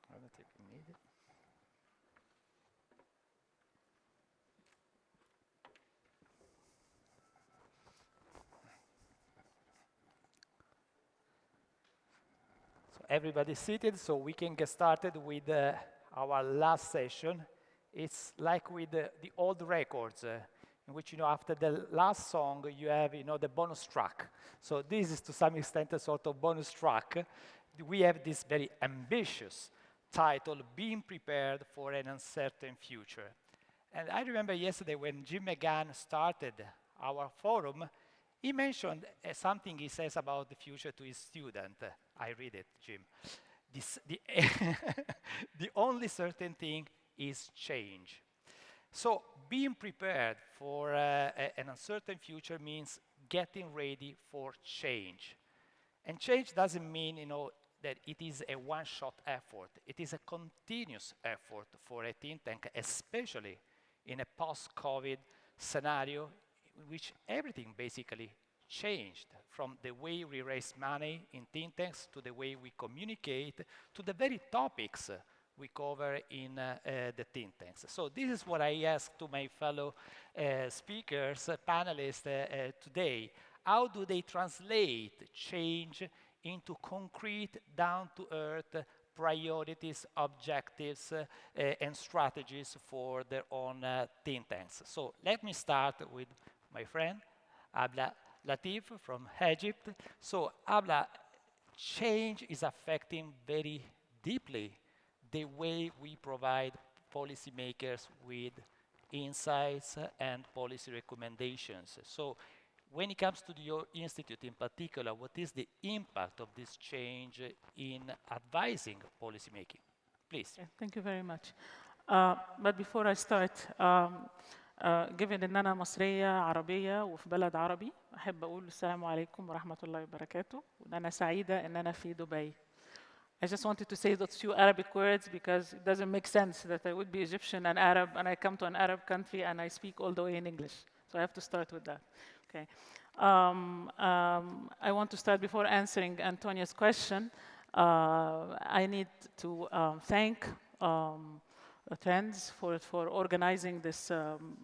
I don't think we need it. So everybody seated so we can get started with our last session. It's like with the old records, in which, after the last song, you have, the bonus track. So this is, to some extent, a sort of bonus track. We have this very ambitious title, Being Prepared for an Uncertain Future. And I remember yesterday when Jim McGann started our forum, he mentioned something he says about the future to his student. I read it, Jim. The only certain thing is change. So being prepared for an uncertain future means getting ready for change. And change doesn't mean, that it is a one-shot effort. It is a continuous effort for a think tank, especially in a post-COVID scenario in which everything basically changed, from the way we raise money in think tanks to the way we communicate to the very topics we cover in the think tanks. So this is what I ask to my fellow speakers, panelists today. How do they translate change into concrete, down-to-earth priorities, objectives, and strategies for their own think tanks? So let me start with my friend, Abla Latif from Egypt. So Abla, change is affecting very deeply the way we provide policymakers with insights and policy recommendations. So when it comes to your institute in particular, what is the impact of this change in advising policymaking? Please. Okay, thank you very much. But before I start, given ان انا مصريه عربيه وفي بلد عربي، احب اقول السلام عليكم ورحمه الله وبركاته، وان انا سعيده ان انا في دبي. I just wanted to say those few Arabic words because it doesn't make sense that I would be Egyptian and Arab and I come to an Arab country and I speak all the way in English. So I have to start with that. Okay. I want to start before answering Antonia's question. I need to thank Trends for organizing this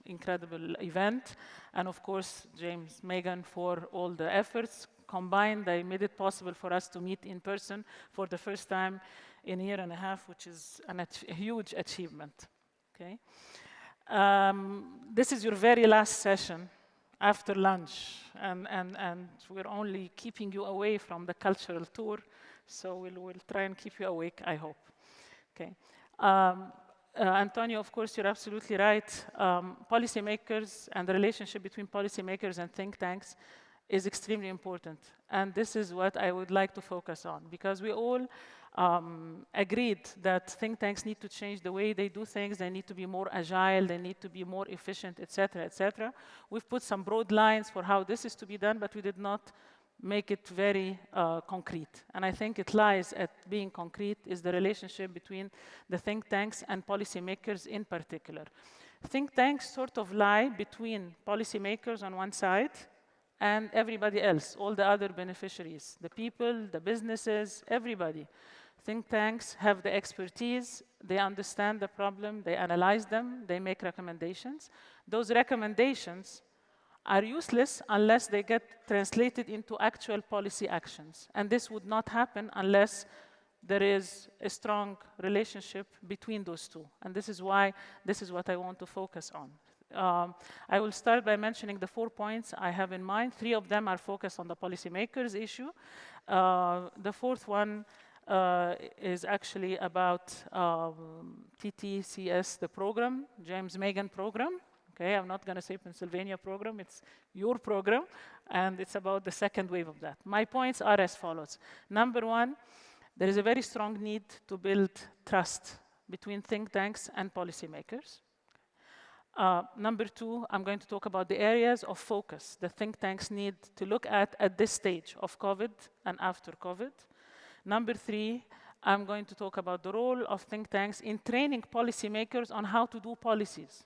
incredible event, and of course James Megan for all the efforts. Combined, they made it possible for us to meet in person for the first time in a year and a half, which is a huge achievement. Okay. This is your very last session after lunch, and we're only keeping you away from the cultural tour, so we'll try and keep you awake, I hope. Okay. Antonio, of course, you're absolutely right. Policymakers and the relationship between policymakers and think tanks is extremely important. And this is what I would like to focus on, because we all agreed that think tanks need to change the way they do things. They need to be more agile. They need to be more efficient, et cetera, et cetera. We've put some broad lines for how this is to be done, but we did not make it very concrete. And I think it lies at being concrete is the relationship between the think tanks and policymakers in particular. Think tanks sort of lie between policymakers on one side and everybody else, all the other beneficiaries, the people, the businesses, everybody. Think tanks have the expertise, they understand the problem, they analyze them, they make recommendations. Those recommendations are useless unless they get translated into actual policy actions. And this would not happen unless there is a strong relationship between those two. And this is why this is what I want to focus on. I will start by mentioning the 4 points I have in mind. 3 of them are focused on the policymakers issue. The fourth one is actually about TTCS, the program, James Megan program. Okay, I'm not going to say Pennsylvania program, it's your program, and it's about the second wave of that. My points are as follows. Number 1, there is a very strong need to build trust between think tanks and policymakers. Number 2, I'm going to talk about the areas of focus the think tanks need to look at this stage of COVID and after COVID. Number 3, I'm going to talk about the role of think tanks in training policymakers on how to do policies.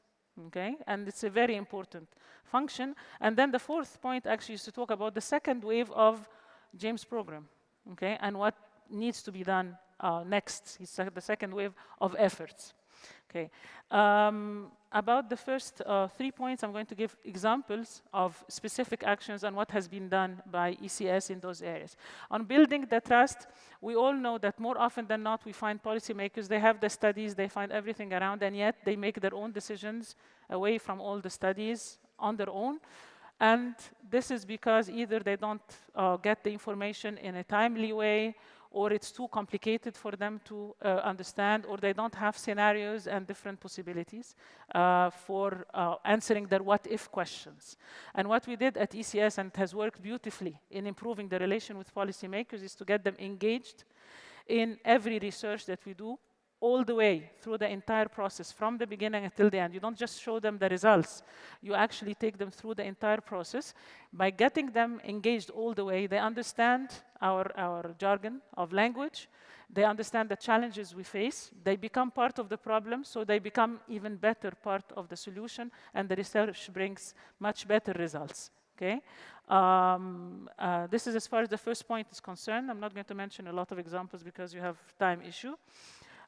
Okay, and it's a very important function. And then the 4th point actually is to talk about the second wave of James' program, okay, and what needs to be done next. It's the second wave of efforts. Okay. About the first 3 points, I'm going to give examples of specific actions and what has been done by ECS in those areas. On building the trust, we all know that more often than not, we find policymakers, they have the studies, they find everything around, and yet they make their own decisions away from all the studies on their own. And this is because either they don't get the information in a timely way, or it's too complicated for them to understand, or they don't have scenarios and different possibilities for answering their what-if questions. And what we did at ECS, and it has worked beautifully in improving the relation with policymakers, is to get them engaged in every research that we do, all the way through the entire process, from the beginning until the end. You don't just show them the results. You actually take them through the entire process. By getting them engaged all the way, they understand our jargon of language. They understand the challenges we face. They become part of the problem, so they become even better part of the solution, and the research brings much better results. Okay? This is as far as the first point is concerned. I'm not going to mention a lot of examples because you have time issue.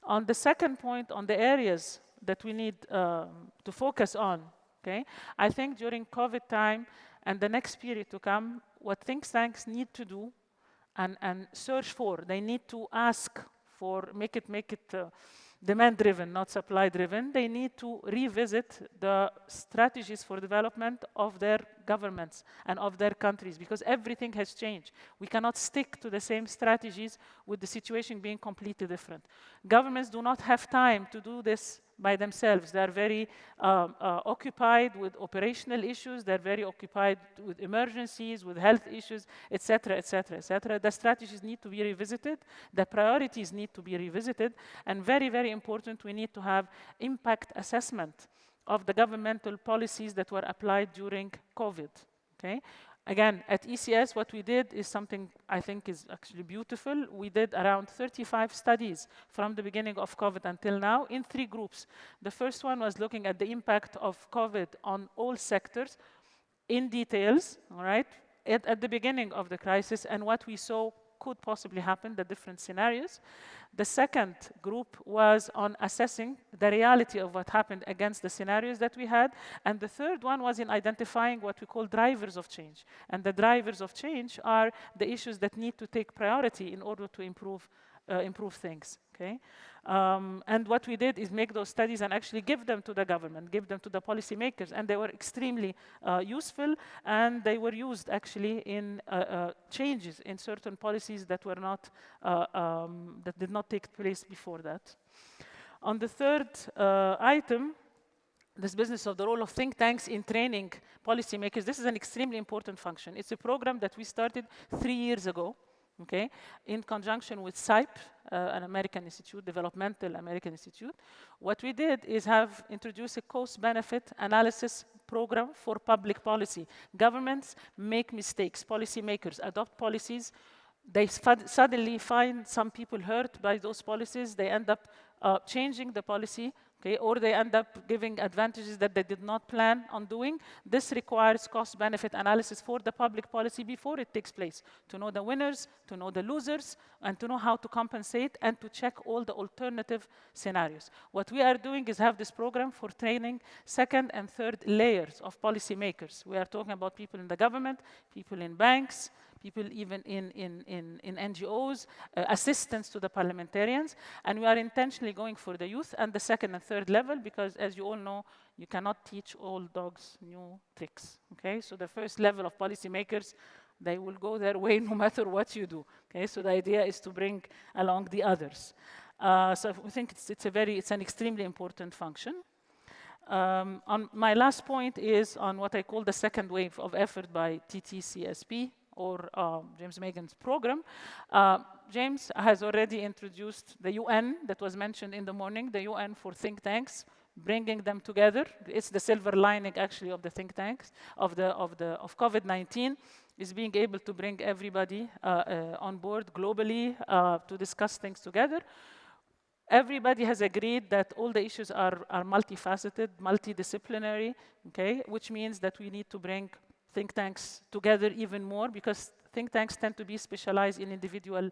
On the second point, on the areas that we need to focus on, okay, I think during COVID time and the next period to come, what think tanks need to do and search for, they need to ask for, make it demand-driven, not supply-driven. They need to revisit the strategies for development of their governments and of their countries, because everything has changed. We cannot stick to the same strategies with the situation being completely different. Governments do not have time to do this by themselves. They are very occupied with operational issues. They're very occupied with emergencies, with health issues, etc., etc., etc. The strategies need to be revisited. The priorities need to be revisited. And very, very important, we need to have impact assessment of the governmental policies that were applied during COVID. Okay? Again, at ECS, what we did is something I think is actually beautiful. We did around 35 studies from the beginning of COVID until now in 3 groups. The first one was looking at the impact of COVID on all sectors in details, all right, at the beginning of the crisis, and what we saw could possibly happen, the different scenarios. The second group was on assessing the reality of what happened against the scenarios that we had. And the third one was in identifying what we call drivers of change. And the drivers of change are the issues that need to take priority in order to improve things. Okay? And what we did is make those studies and actually give them to the government, give them to the policymakers, and they were extremely useful, and they were used actually in changes in certain policies that were not, that did not take place before that. On the third item, this business of the role of think tanks in training policymakers, this is an extremely important function. It's a program that we started 3 years ago. Okay, in conjunction with SIPE, an American institute, developmental American institute. What we did is have introduced a cost-benefit analysis program for public policy. Governments make mistakes, policymakers adopt policies, they suddenly find some people hurt by those policies, they end up changing the policy, okay, or they end up giving advantages that they did not plan on doing. This requires cost-benefit analysis for the public policy before it takes place, to know the winners, to know the losers, and to know how to compensate and to check all the alternative scenarios. What we are doing is have this program for training second and third layers of policymakers. We are talking about people in the government, people in banks, people even in NGOs, assistants to the parliamentarians, and we are intentionally going for the youth and the second and third level, because as you all know, you cannot teach old dogs new tricks, okay? So the first level of policymakers, they will go their way no matter what you do, okay? So the idea is to bring along the others. So I think it's an extremely important function. On my last point is on what I call the second wave of effort by TTCSP, or James Megan's program. James has already introduced the UN that was mentioned in the morning, the UN for think tanks, bringing them together. It's the silver lining actually of the think tanks, of COVID-19, is being able to bring everybody on board globally to discuss things together. Everybody has agreed that all the issues are multifaceted, multidisciplinary, okay, which means that we need to bring think tanks together even more, because think tanks tend to be specialized in individual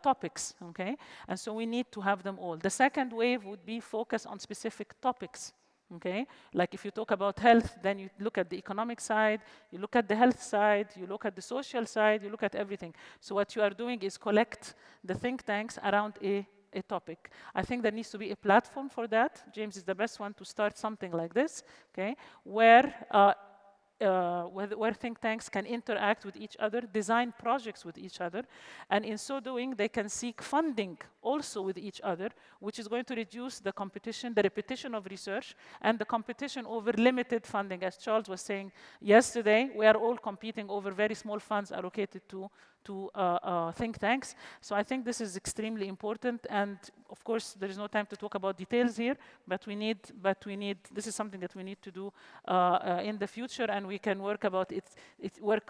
topics, okay? And so we need to have them all. The second wave would be focus on specific topics. Okay, like if you talk about health, then you look at the economic side, you look at the health side, you look at the social side, you look at everything. So what you are doing is collect the think tanks around a topic. I think there needs to be a platform for that. James is the best one to start something like this, okay, where think tanks can interact with each other, design projects with each other, and in so doing, they can seek funding also with each other, which is going to reduce the competition, the repetition of research, and the competition over limited funding. As Charles was saying yesterday, we are all competing over very small funds allocated to think tanks. So I think this is extremely important, and of course there is no time to talk about details here, but we need this is something that we need to do in the future, and we can work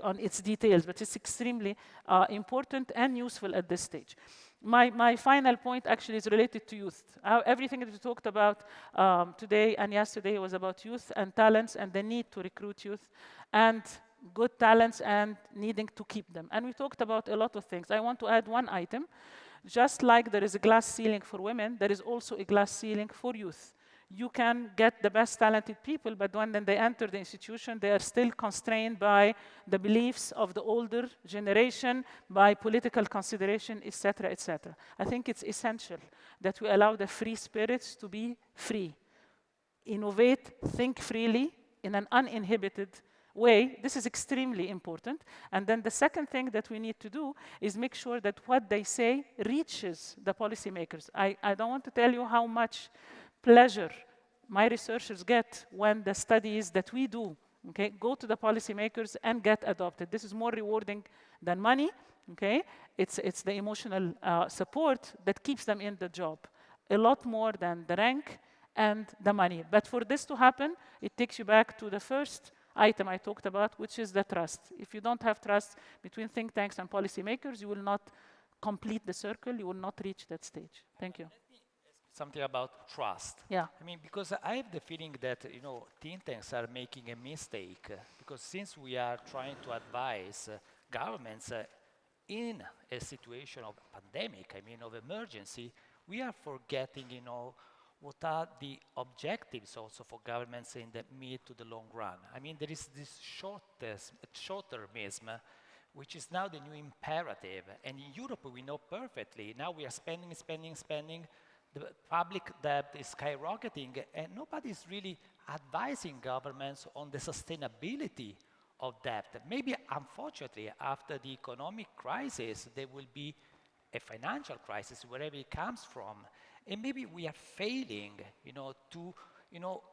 on its details, but it's extremely important and useful at this stage. My final point actually is related to youth. Everything that we talked about today and yesterday was about youth and talents and the need to recruit youth and good talents and needing to keep them. And we talked about a lot of things. I want to add one item. Just like there is a glass ceiling for women, there is also a glass ceiling for youth. You can get the best talented people, but when they enter the institution, they are still constrained by the beliefs of the older generation, by political consideration, etc., etc. I think it's essential that we allow the free spirits to be free. Innovate, think freely in an uninhibited way. This is extremely important. And then the second thing that we need to do is make sure that what they say reaches the policymakers. I don't want to tell you how much pleasure my researchers get when the studies that we do, okay, go to the policymakers and get adopted. This is more rewarding than money, okay? It's the emotional support that keeps them in the job, a lot more than the rank and the money. But for this to happen, it takes you back to the first item I talked about, which is the trust. If you don't have trust between think tanks and policymakers, you will not complete the circle, you will not reach that stage. Thank you. Something about trust. Yeah. I mean, because I have the feeling that, think tanks are making a mistake, because since we are trying to advise governments in a situation of pandemic, of emergency, we are forgetting, what are the objectives also for governments in the mid to the long run. There is this short-termism, which is now the new imperative. And in Europe, we know perfectly, now we are spending. The public debt is skyrocketing, and nobody's really advising governments on the sustainability of debt. Maybe, unfortunately, after the economic crisis, there will be a financial crisis, wherever it comes from. And maybe we are failing, to,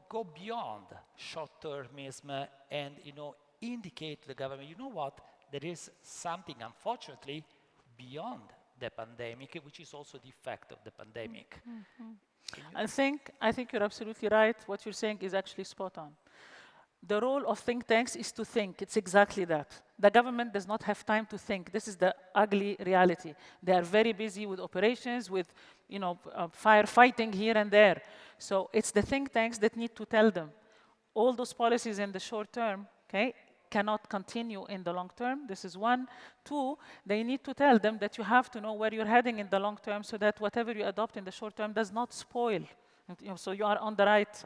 go beyond short-termism and, indicate to the government, you know what, there is something, unfortunately, beyond the pandemic, which is also the effect of the pandemic. Mm-hmm. I think you're absolutely right. What you're saying is actually spot on. The role of think tanks is to think. It's exactly that. The government does not have time to think. This is the ugly reality. They are very busy with operations, with firefighting here and there. So it's the think tanks that need to tell them all those policies in the short term, okay, cannot continue in the long term. This is one. Two, they need to tell them that you have to know where you're heading in the long term, so that whatever you adopt in the short term does not spoil. So you are on the right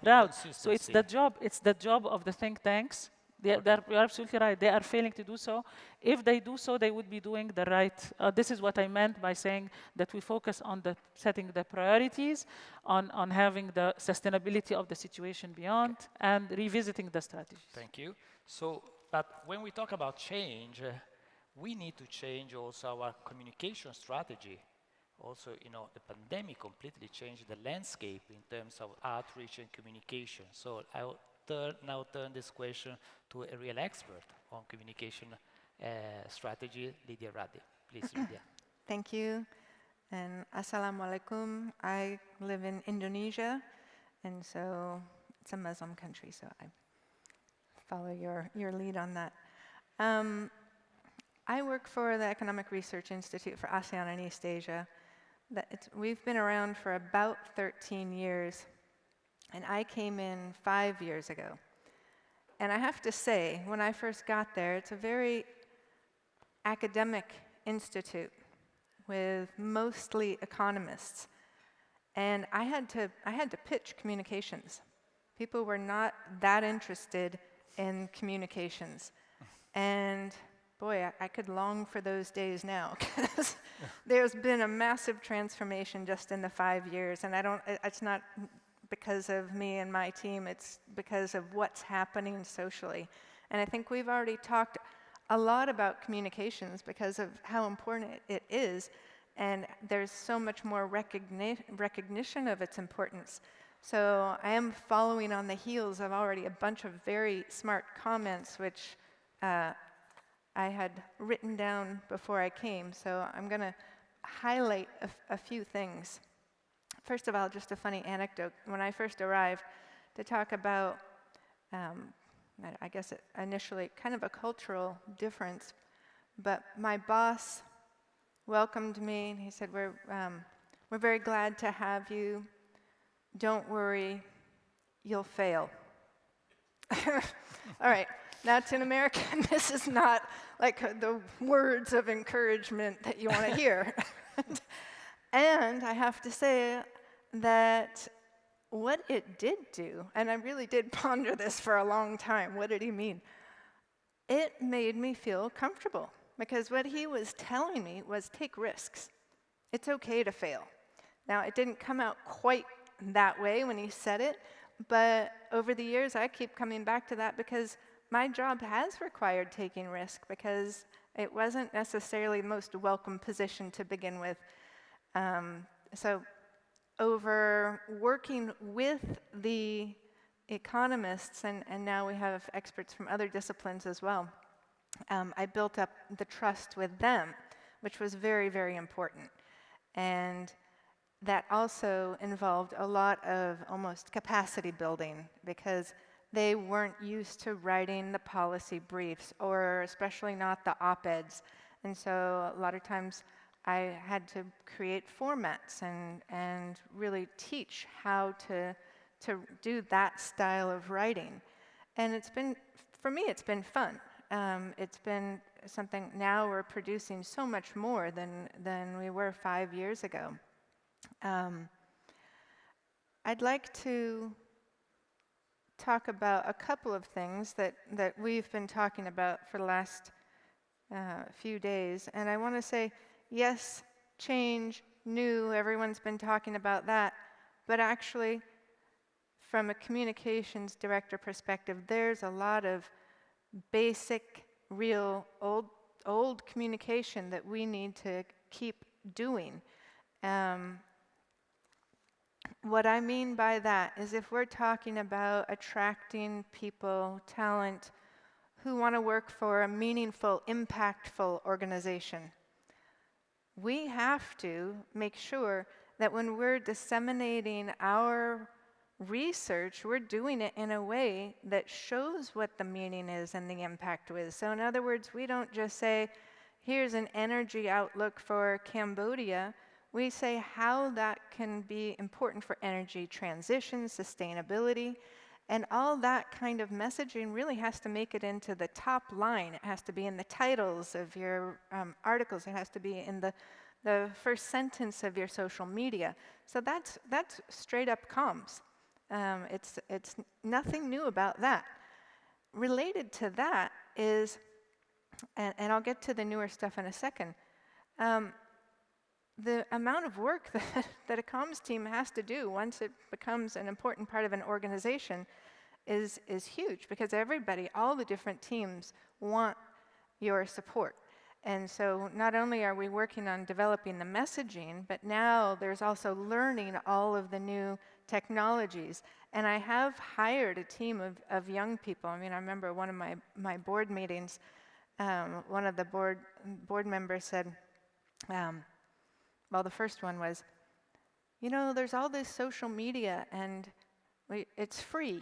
route. So it's the job of the think tanks. You're absolutely right. They are failing to do so. If they do so, they would be doing the right. This is what I meant by saying that we focus on setting the priorities, on having the sustainability of the situation beyond, and revisiting the strategies. Thank you. But when we talk about change, we need to change also our communication strategy. Also, the pandemic completely changed the landscape in terms of outreach and communication. So I will now turn this question to a real expert on communication strategy, Lydia Raddy. Please, Lydia. Thank you. And assalamu alaikum. I live in Indonesia, and so it's a Muslim country, so I follow your lead on that. I work for the Economic Research Institute for ASEAN and East Asia. We've been around for about 13 years, and I came in 5 years ago. And I have to say, when I first got there, it's a very academic institute with mostly economists, and I had to pitch communications. People were not that interested in communications, and boy, I could long for those days now, because there's been a massive transformation just in the 5 years, and it's not because of me and my team, it's because of what's happening socially. And I think we've already talked a lot about communications because of how important it is, and there's so much more recognition of its importance. So I am following on the heels of already a bunch of very smart comments, which I had written down before I came, so I'm going to highlight a few things. First of all, just a funny anecdote. When I first arrived to talk about, I guess initially kind of a cultural difference, but my boss welcomed me, and he said, we're very glad to have you. Don't worry, you'll fail. All right. Now, to an American, this is not like the words of encouragement that you want to hear. And I have to say that what it did do, and I really did ponder this for a long time, what did he mean? It made me feel comfortable, because what he was telling me was take risks. It's okay to fail. Now, it didn't come out quite that way when he said it, but over the years, I keep coming back to that because my job has required taking risk, because it wasn't necessarily the most welcome position to begin with. So over working with the economists, and now we have experts from other disciplines as well, I built up the trust with them, which was very, very important. And that also involved a lot of almost capacity building, because they weren't used to writing the policy briefs, or especially not the op-eds. And so a lot of times I had to create formats and really teach how to do that style of writing. And it's been, for me, it's been fun. It's been something, now we're producing so much more than we were 5 years ago. I'd like to talk about a couple of things that we've been talking about for the last few days. And I want to say, yes, change, new, everyone's been talking about that. But actually, from a communications director perspective, there's a lot of basic, real, old communication that we need to keep doing. What I mean by that is, if we're talking about attracting people, talent, who want to work for a meaningful, impactful organization, we have to make sure that when we're disseminating our research, we're doing it in a way that shows what the meaning is and the impact is. So in other words, we don't just say, here's an energy outlook for Cambodia. We say how that can be important for energy transition, sustainability, and all that kind of messaging really has to make it into the top line. It has to be in the titles of your articles. It has to be in the first sentence of your social media. So that's straight up comms. It's nothing new about that. Related to that is, and I'll get to the newer stuff in a second, the amount of work that a comms team has to do once it becomes an important part of an organization is huge, because everybody, all the different teams, want your support. And so not only are we working on developing the messaging, but now there's also learning all of the new technologies. And I have hired a team of young people. I mean, I remember one of my board meetings, one of the board members said, well, the first one was, you know, there's all this social media and it's free.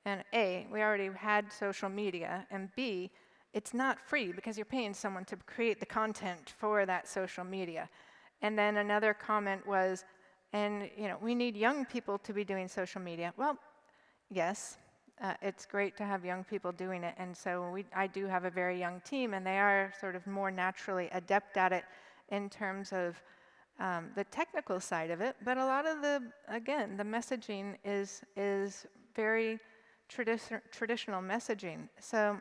And A, we already had social media, and B, it's not free because you're paying someone to create the content for that social media. And then another comment was, and you know, we need young people to be doing social media. Well, yes, it's great to have young people doing it. And so I do have a very young team, and they are sort of more naturally adept at it in terms of the technical side of it. But a lot of the messaging is very traditional messaging. So,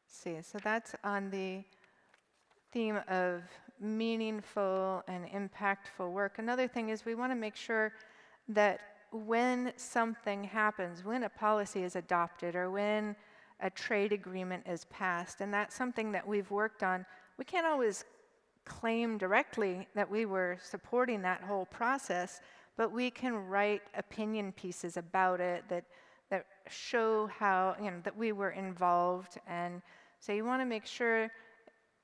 so that's on the theme of meaningful and impactful work. Another thing is we want to make sure that when something happens, when a policy is adopted or when a trade agreement is passed, and that's something that we've worked on, we can't always claim directly that we were supporting that whole process, but we can write opinion pieces about it that show how, that we were involved. And so you want to make sure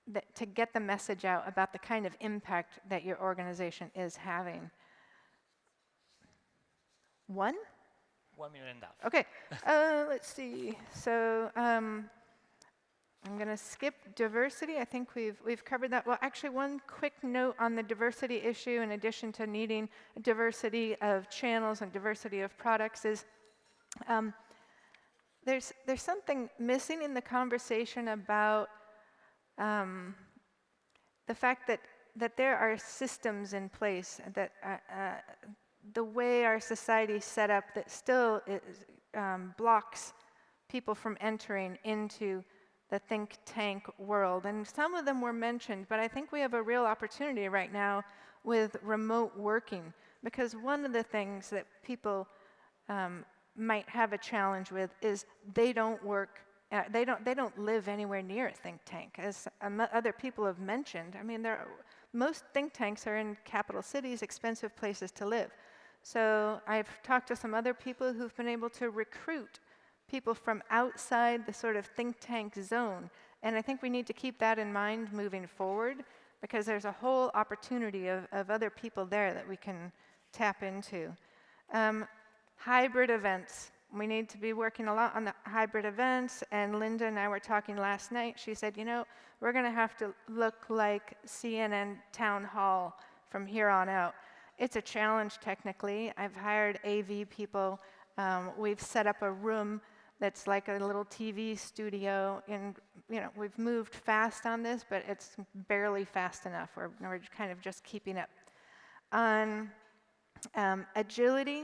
that to get the message out about the kind of impact that your organization is having. 1 minute and a half. Okay, let's see. So I'm going to skip diversity. I think we've covered that. Well, actually, one quick note on the diversity issue, in addition to needing diversity of channels and diversity of products, is there's something missing in the conversation about the fact that there are systems in place that the way our society is set up that still blocks people from entering into the think tank world. And some of them were mentioned, but I think we have a real opportunity right now with remote working, because one of the things that people might have a challenge with is they don't live anywhere near a think tank. As other people have mentioned, I mean, most think tanks are in capital cities, expensive places to live. So I've talked to some other people who've been able to recruit people from outside the sort of think tank zone. And I think we need to keep that in mind moving forward, because there's a whole opportunity of other people there that we can tap into. Hybrid events. We need to be working a lot on the hybrid events, and Linda and I were talking last night. She said, we're going to have to look like CNN Town Hall from here on out. It's a challenge technically. I've hired AV people. We've set up a room that's like a little TV studio, and we've moved fast on this, but it's barely fast enough. We're kind of just keeping up. On agility,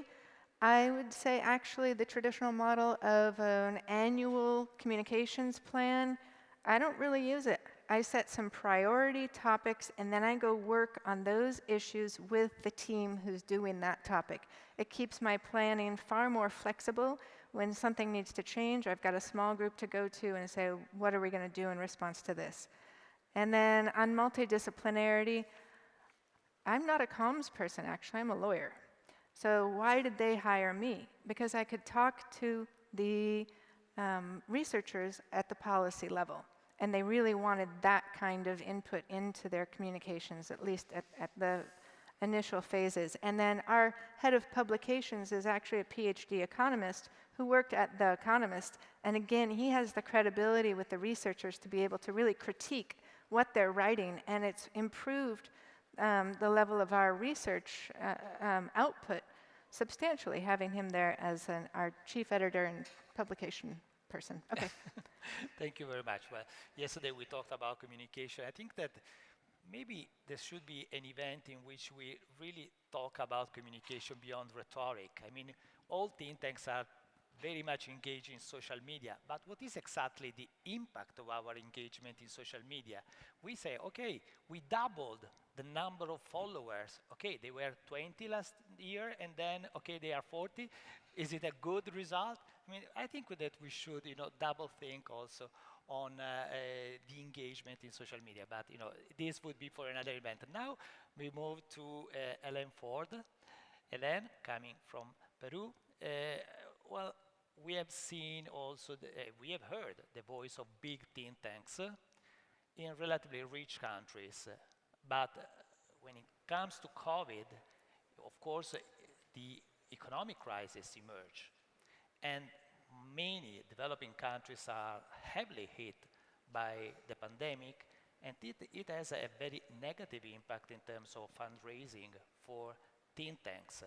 I would say actually the traditional model of an annual communications plan, I don't really use it. I set some priority topics, and then I go work on those issues with the team who's doing that topic. It keeps my planning far more flexible. When something needs to change, I've got a small group to go to and say, what are we going to do in response to this? And then on multidisciplinarity, I'm not a comms person, actually. I'm a lawyer. So why did they hire me? Because I could talk to the researchers at the policy level. And they really wanted that kind of input into their communications, at least at the initial phases. And then our head of publications is actually a PhD economist who worked at The Economist. And again, he has the credibility with the researchers to be able to really critique what they're writing. And it's improved the level of our research output substantially, having him there as our chief editor and publication person. Okay. Thank you very much. Well, yesterday we talked about communication. I think that maybe there should be an event in which we really talk about communication beyond rhetoric. I mean, all think tanks are very much engaged in social media, but what is exactly the impact of our engagement in social media? We say, okay, we doubled the number of followers. Okay, they were 20 last year, and then, okay, they are 40. Is it a good result? I mean, I think that we should, double think also on the engagement in social media. But, this would be for another event. Now we move to Ellen Ford. Ellen, coming from Peru. Well, we have seen also, we have heard the voice of big think tanks in relatively rich countries. But when it comes to COVID, of course, the economic crisis emerged. And many developing countries are heavily hit by the pandemic, and it has a very negative impact in terms of fundraising for think tanks.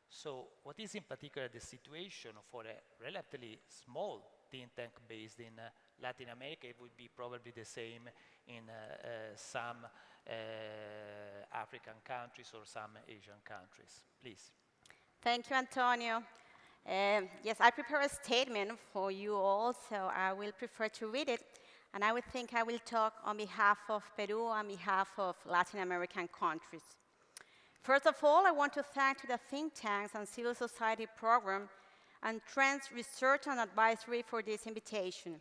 So what is in particular the situation for a relatively small think tank based in Latin America? It would be probably the same in some African countries or some Asian countries. Please. Thank you, Antonio. Yes, I prepare a statement for you all, so I will prefer to read it. And I would think I will talk on behalf of Peru, on behalf of Latin American countries. First of all, I want to thank to the think tanks and civil society program and Trends Research and Advisory for this invitation.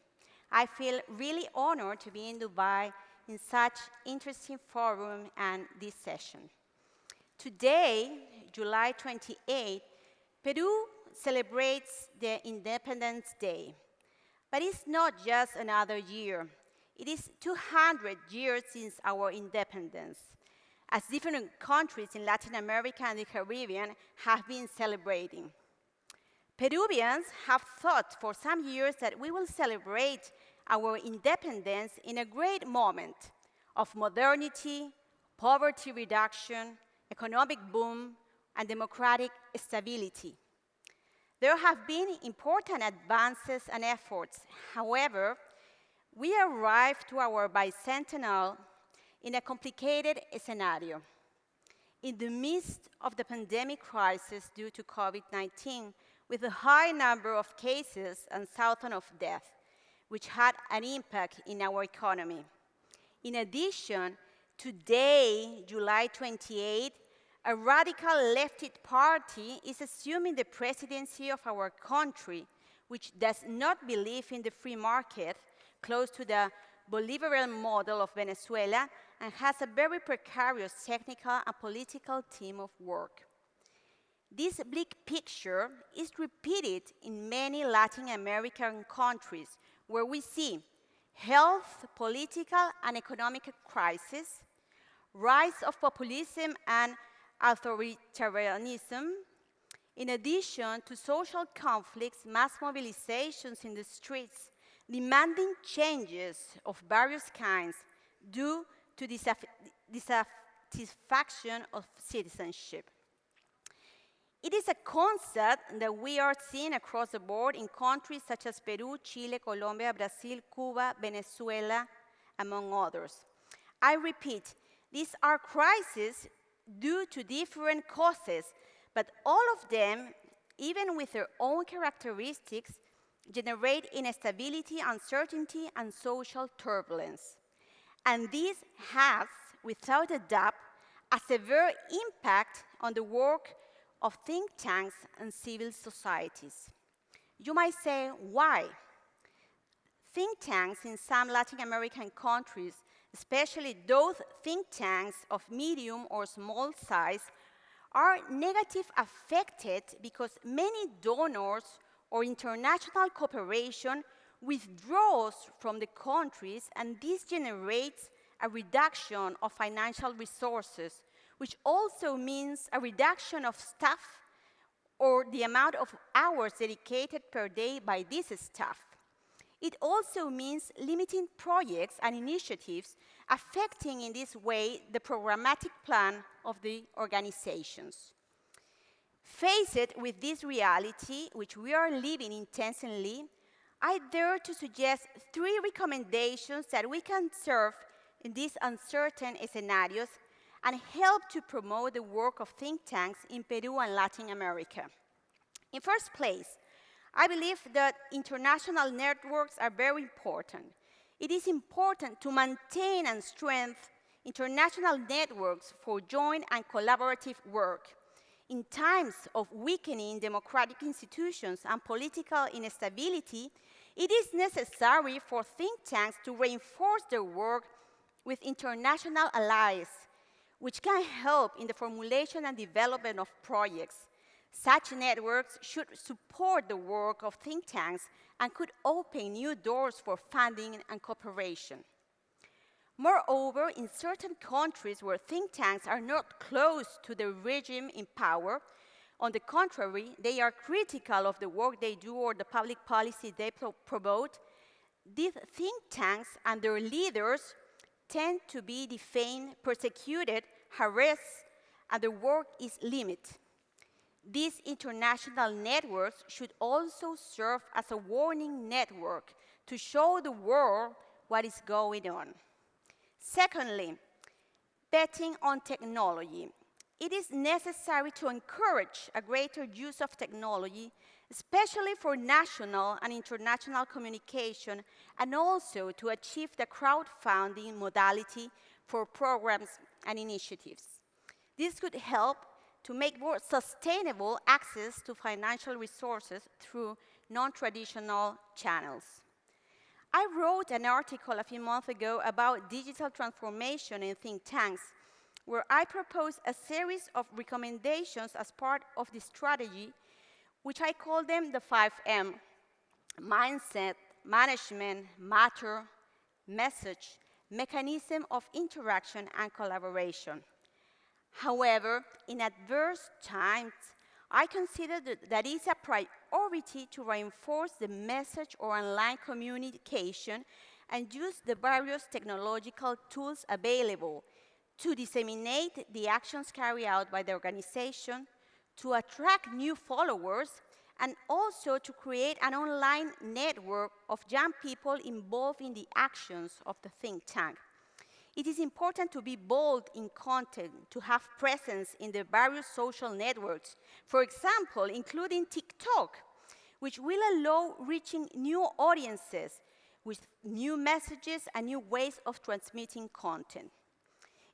I feel really honored to be in Dubai in such interesting forum and this session. Today, July 28, Peru celebrates the Independence Day. But it's not just another year. It is 200 years since our independence, as different countries in Latin America and the Caribbean have been celebrating. Peruvians have thought for some years that we will celebrate our independence in a great moment of modernity, poverty reduction, economic boom, and democratic stability. There have been important advances and efforts. However, we arrived to our bicentennial in a complicated scenario. In the midst of the pandemic crisis due to COVID-19, with a high number of cases and thousands of deaths, which had an impact in our economy. In addition, today, July 28, a radical leftist party is assuming the presidency of our country, which does not believe in the free market, close to the Bolivarian model of Venezuela, and has a very precarious technical and political team of work. This bleak picture is repeated in many Latin American countries where we see health, political, and economic crisis, rise of populism and authoritarianism, in addition to social conflicts, mass mobilizations in the streets, demanding changes of various kinds due to dissatisfaction of citizenship. It is a concept that we are seeing across the board in countries such as Peru, Chile, Colombia, Brazil, Cuba, Venezuela, among others. I repeat, these are crises due to different causes, but all of them, even with their own characteristics, generate instability, uncertainty, and social turbulence. And this has, without a doubt, a severe impact on the work of think tanks and civil societies. You might say, why? Think tanks in some Latin American countries, especially those think tanks of medium or small size, are negatively affected because many donors or international cooperation withdraws from the countries, and this generates a reduction of financial resources, which also means a reduction of staff or the amount of hours dedicated per day by this staff. It also means limiting projects and initiatives, affecting in this way the programmatic plan of the organizations. Faced with this reality, which we are living intensely, I dare to suggest 3 recommendations that we can serve in these uncertain scenarios and help to promote the work of think tanks in Peru and Latin America. In first place, I believe that international networks are very important. It is important to maintain and strengthen international networks for joint and collaborative work. In times of weakening democratic institutions and political instability, it is necessary for think tanks to reinforce their work with international allies, which can help in the formulation and development of projects. Such networks should support the work of think tanks and could open new doors for funding and cooperation. Moreover, in certain countries where think tanks are not close to the regime in power, on the contrary, they are critical of the work they do or the public policy they promote, these think tanks and their leaders tend to be defamed, persecuted, harassed, and their work is limited. These international networks should also serve as a warning network to show the world what is going on. Secondly, betting on technology. It is necessary to encourage a greater use of technology, especially for national and international communication, and also to achieve the crowdfunding modality for programs and initiatives. This could help to make more sustainable access to financial resources through non-traditional channels. I wrote an article a few months ago about digital transformation in think tanks, where I proposed a series of recommendations as part of the strategy, which I call them the 5M: mindset, management, matter, message, mechanism of interaction, and collaboration. However, in adverse times, I consider that it's a priority to reinforce the message or online communication and use the various technological tools available to disseminate the actions carried out by the organization, to attract new followers, and also to create an online network of young people involved in the actions of the think tank. It is important to be bold in content, to have presence in the various social networks, for example, including TikTok, which will allow reaching new audiences with new messages and new ways of transmitting content.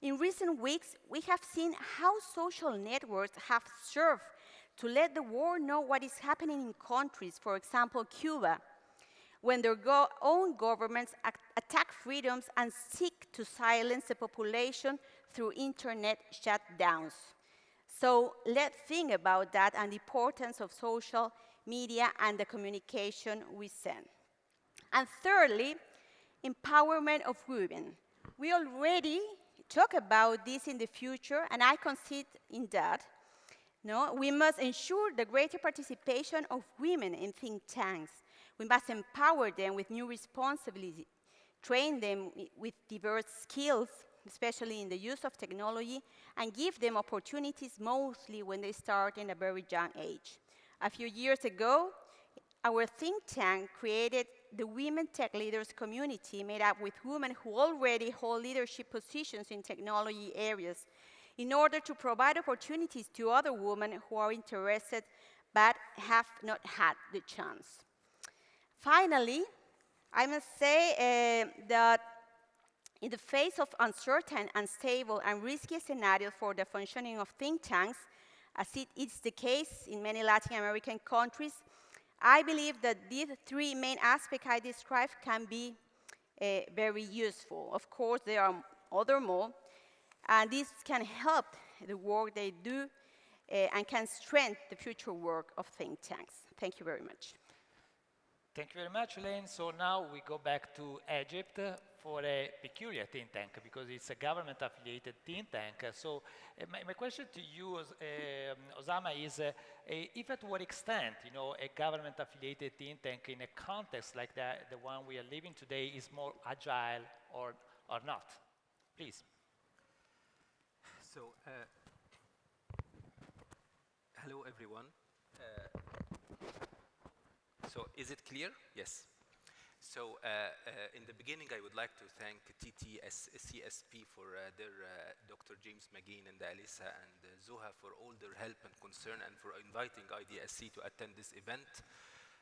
In recent weeks, we have seen how social networks have served to let the world know what is happening in countries, for example, Cuba, when their own governments attack freedoms and seek to silence the population through internet shutdowns. So let's think about that and the importance of social media and the communication we send. And thirdly, empowerment of women. We already talk about this in the future, and I concede in that. No, we must ensure the greater participation of women in think tanks. We must empower them with new responsibilities, train them with diverse skills, especially in the use of technology, and give them opportunities mostly when they start in a very young age. A few years ago, our think tank created the Women Tech Leaders community, made up with women who already hold leadership positions in technology areas, in order to provide opportunities to other women who are interested but have not had the chance. Finally, I must say that in the face of uncertain, unstable, and risky scenarios for the functioning of think tanks, as it is the case in many Latin American countries, I believe that these three main aspects I described can be very useful. Of course, there are other more, and this can help the work they do and can strengthen the future work of think tanks. Thank you very much. Thank you very much, Elaine. So now we go back to Egypt for a peculiar think tank, because it's a government-affiliated think tank. So my question to you, Osama, is if at what extent, a government-affiliated think tank in a context like the one we are living today is more agile or not? Please. So, hello everyone. So is it clear? Yes. So in the beginning, I would like to thank TTCSP for their Dr. James McGinn and Alisa and Zoha for all their help and concern, and for inviting IDSC to attend this event.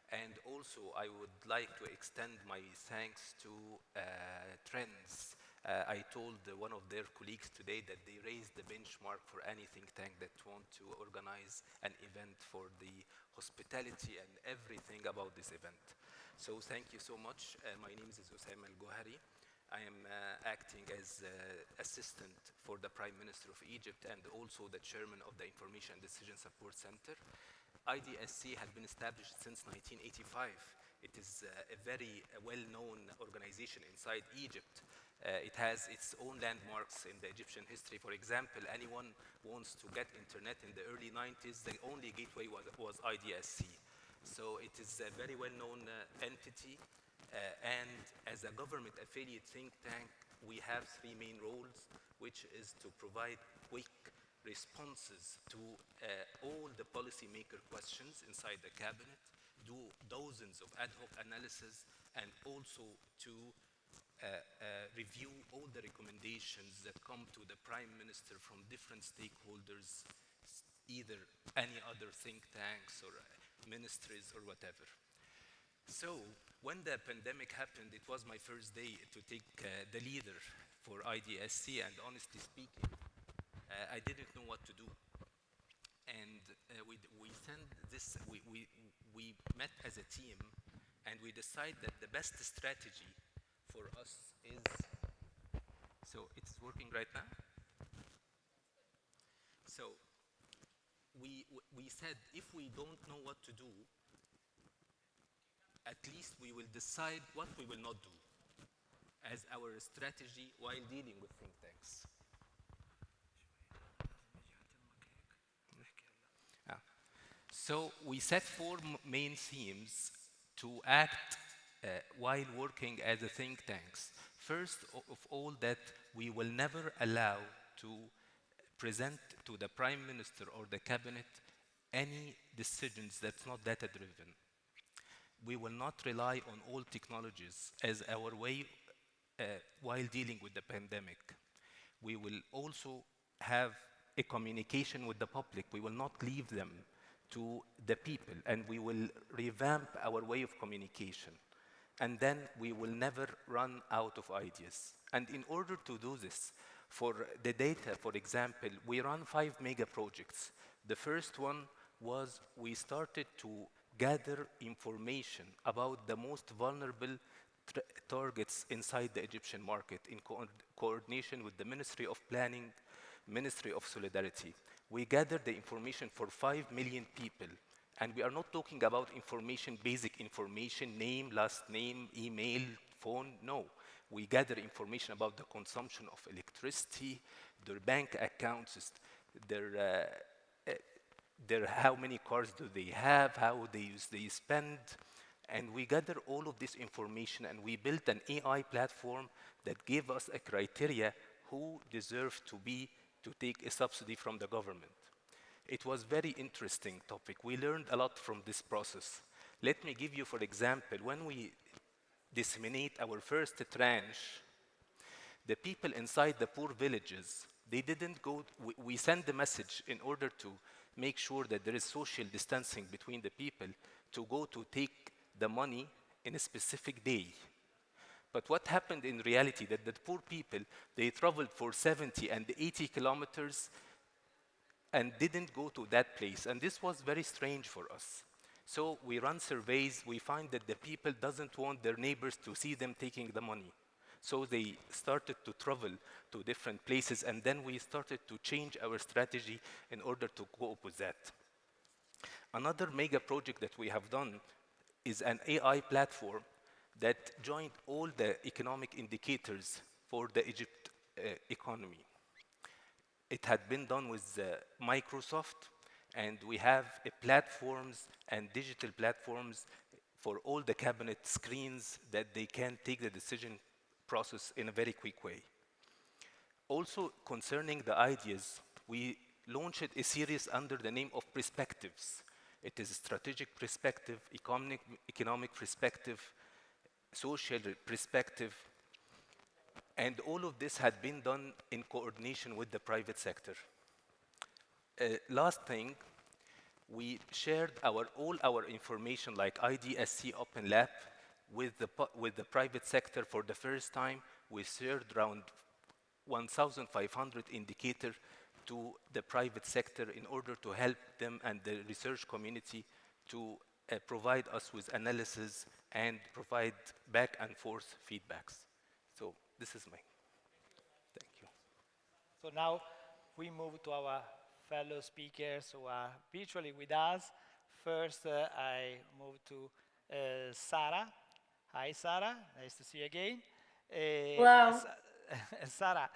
And also, I would like to extend my thanks to Trends. I told one of their colleagues today that they raised the benchmark for any think tank that want to organize an event for the hospitality and everything about this event. So thank you so much. My name is Osama Al-Gohari. I am acting as assistant for the Prime Minister of Egypt and also the chairman of the Information and Decision Support Center. IDSC has been established since 1985. It is a very well-known organization inside Egypt. It has its own landmarks in the Egyptian history. For example, anyone wants to get internet in the early 90s, the only gateway was IDSC. So it is a very well-known entity. And as a government affiliate think tank, we have three main roles, which is to provide quick responses to all the policymaker questions inside the cabinet, do dozens of ad hoc analysis, and also to review all the recommendations that come to the Prime Minister from different stakeholders, either any other think tanks or ministries or whatever. So when the pandemic happened, it was my first day to take the leader for IDSC, and honestly speaking, I didn't know what to do. And we met as a team, and we decided that the best strategy for us is, so it's working right now? So we said, if we don't know what to do, at least we will decide what we will not do as our strategy while dealing with think tanks. So we set four main themes to act while working as a think tanks. First of all, that we will never allow to present to the Prime Minister or the Cabinet any decisions that's not data-driven. We will not rely on all technologies as our way while dealing with the pandemic. We will also have a communication with the public. We will not leave them to the people, and we will revamp our way of communication. And then we will never run out of ideas. And in order to do this, for the data, for example, we run 5 mega projects. The first one was we started to gather information about the most vulnerable targets inside the Egyptian market in coordination with the Ministry of Planning, Ministry of Solidarity. We gathered the information for 5 million people. And we are not talking about information, basic information, name, last name, email, phone, no. We gather information about the consumption of electricity, their bank accounts, how many cars do they have, how they spend. And we gather all of this information, and we built an AI platform that gave us a criteria who deserves to take a subsidy from the government. It was very interesting topic. We learned a lot from this process. Let me give you, for example, when we disseminate our first tranche, the people inside the poor villages, they didn't go, we sent the message in order to make sure that there is social distancing between the people to go to take the money in a specific day. But what happened in reality, that the poor people, they traveled for 70 and 80 kilometers and didn't go to that place. And this was very strange for us. So we run surveys, we find that the people doesn't want their neighbors to see them taking the money. So they started to travel to different places, and then we started to change our strategy in order to cope with that. Another mega project that we have done is an AI platform that joined all the economic indicators for the Egypt economy. It had been done with Microsoft, and we have platforms and digital platforms for all the cabinet screens that they can take the decision process in a very quick way. Also, concerning the ideas, we launched a series under the name of Perspectives. It is a strategic perspective, economic perspective, social perspective, and all of this had been done in coordination with the private sector. Last thing, we shared all our information like IDSC Open Lab with the private sector for the first time. We shared around 1,500 indicators to the private sector in order to help them and the research community to provide us with analysis and provide back and forth feedbacks. So this is thank you. So now we move to our fellow speakers who are virtually with us. First, I move to Sarah. Hi, Sarah. Nice to see you again. Hello. Sarah,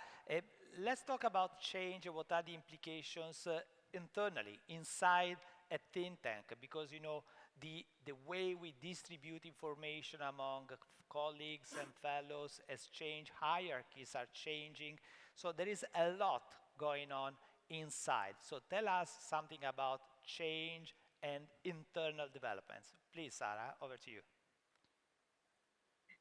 let's talk about change. What are the implications internally, inside a think tank? Because, you know, the way we distribute information among colleagues and fellows has changed. Hierarchies are changing. So there is a lot going on inside. So tell us something about change and internal developments. Please, Sarah, over to you.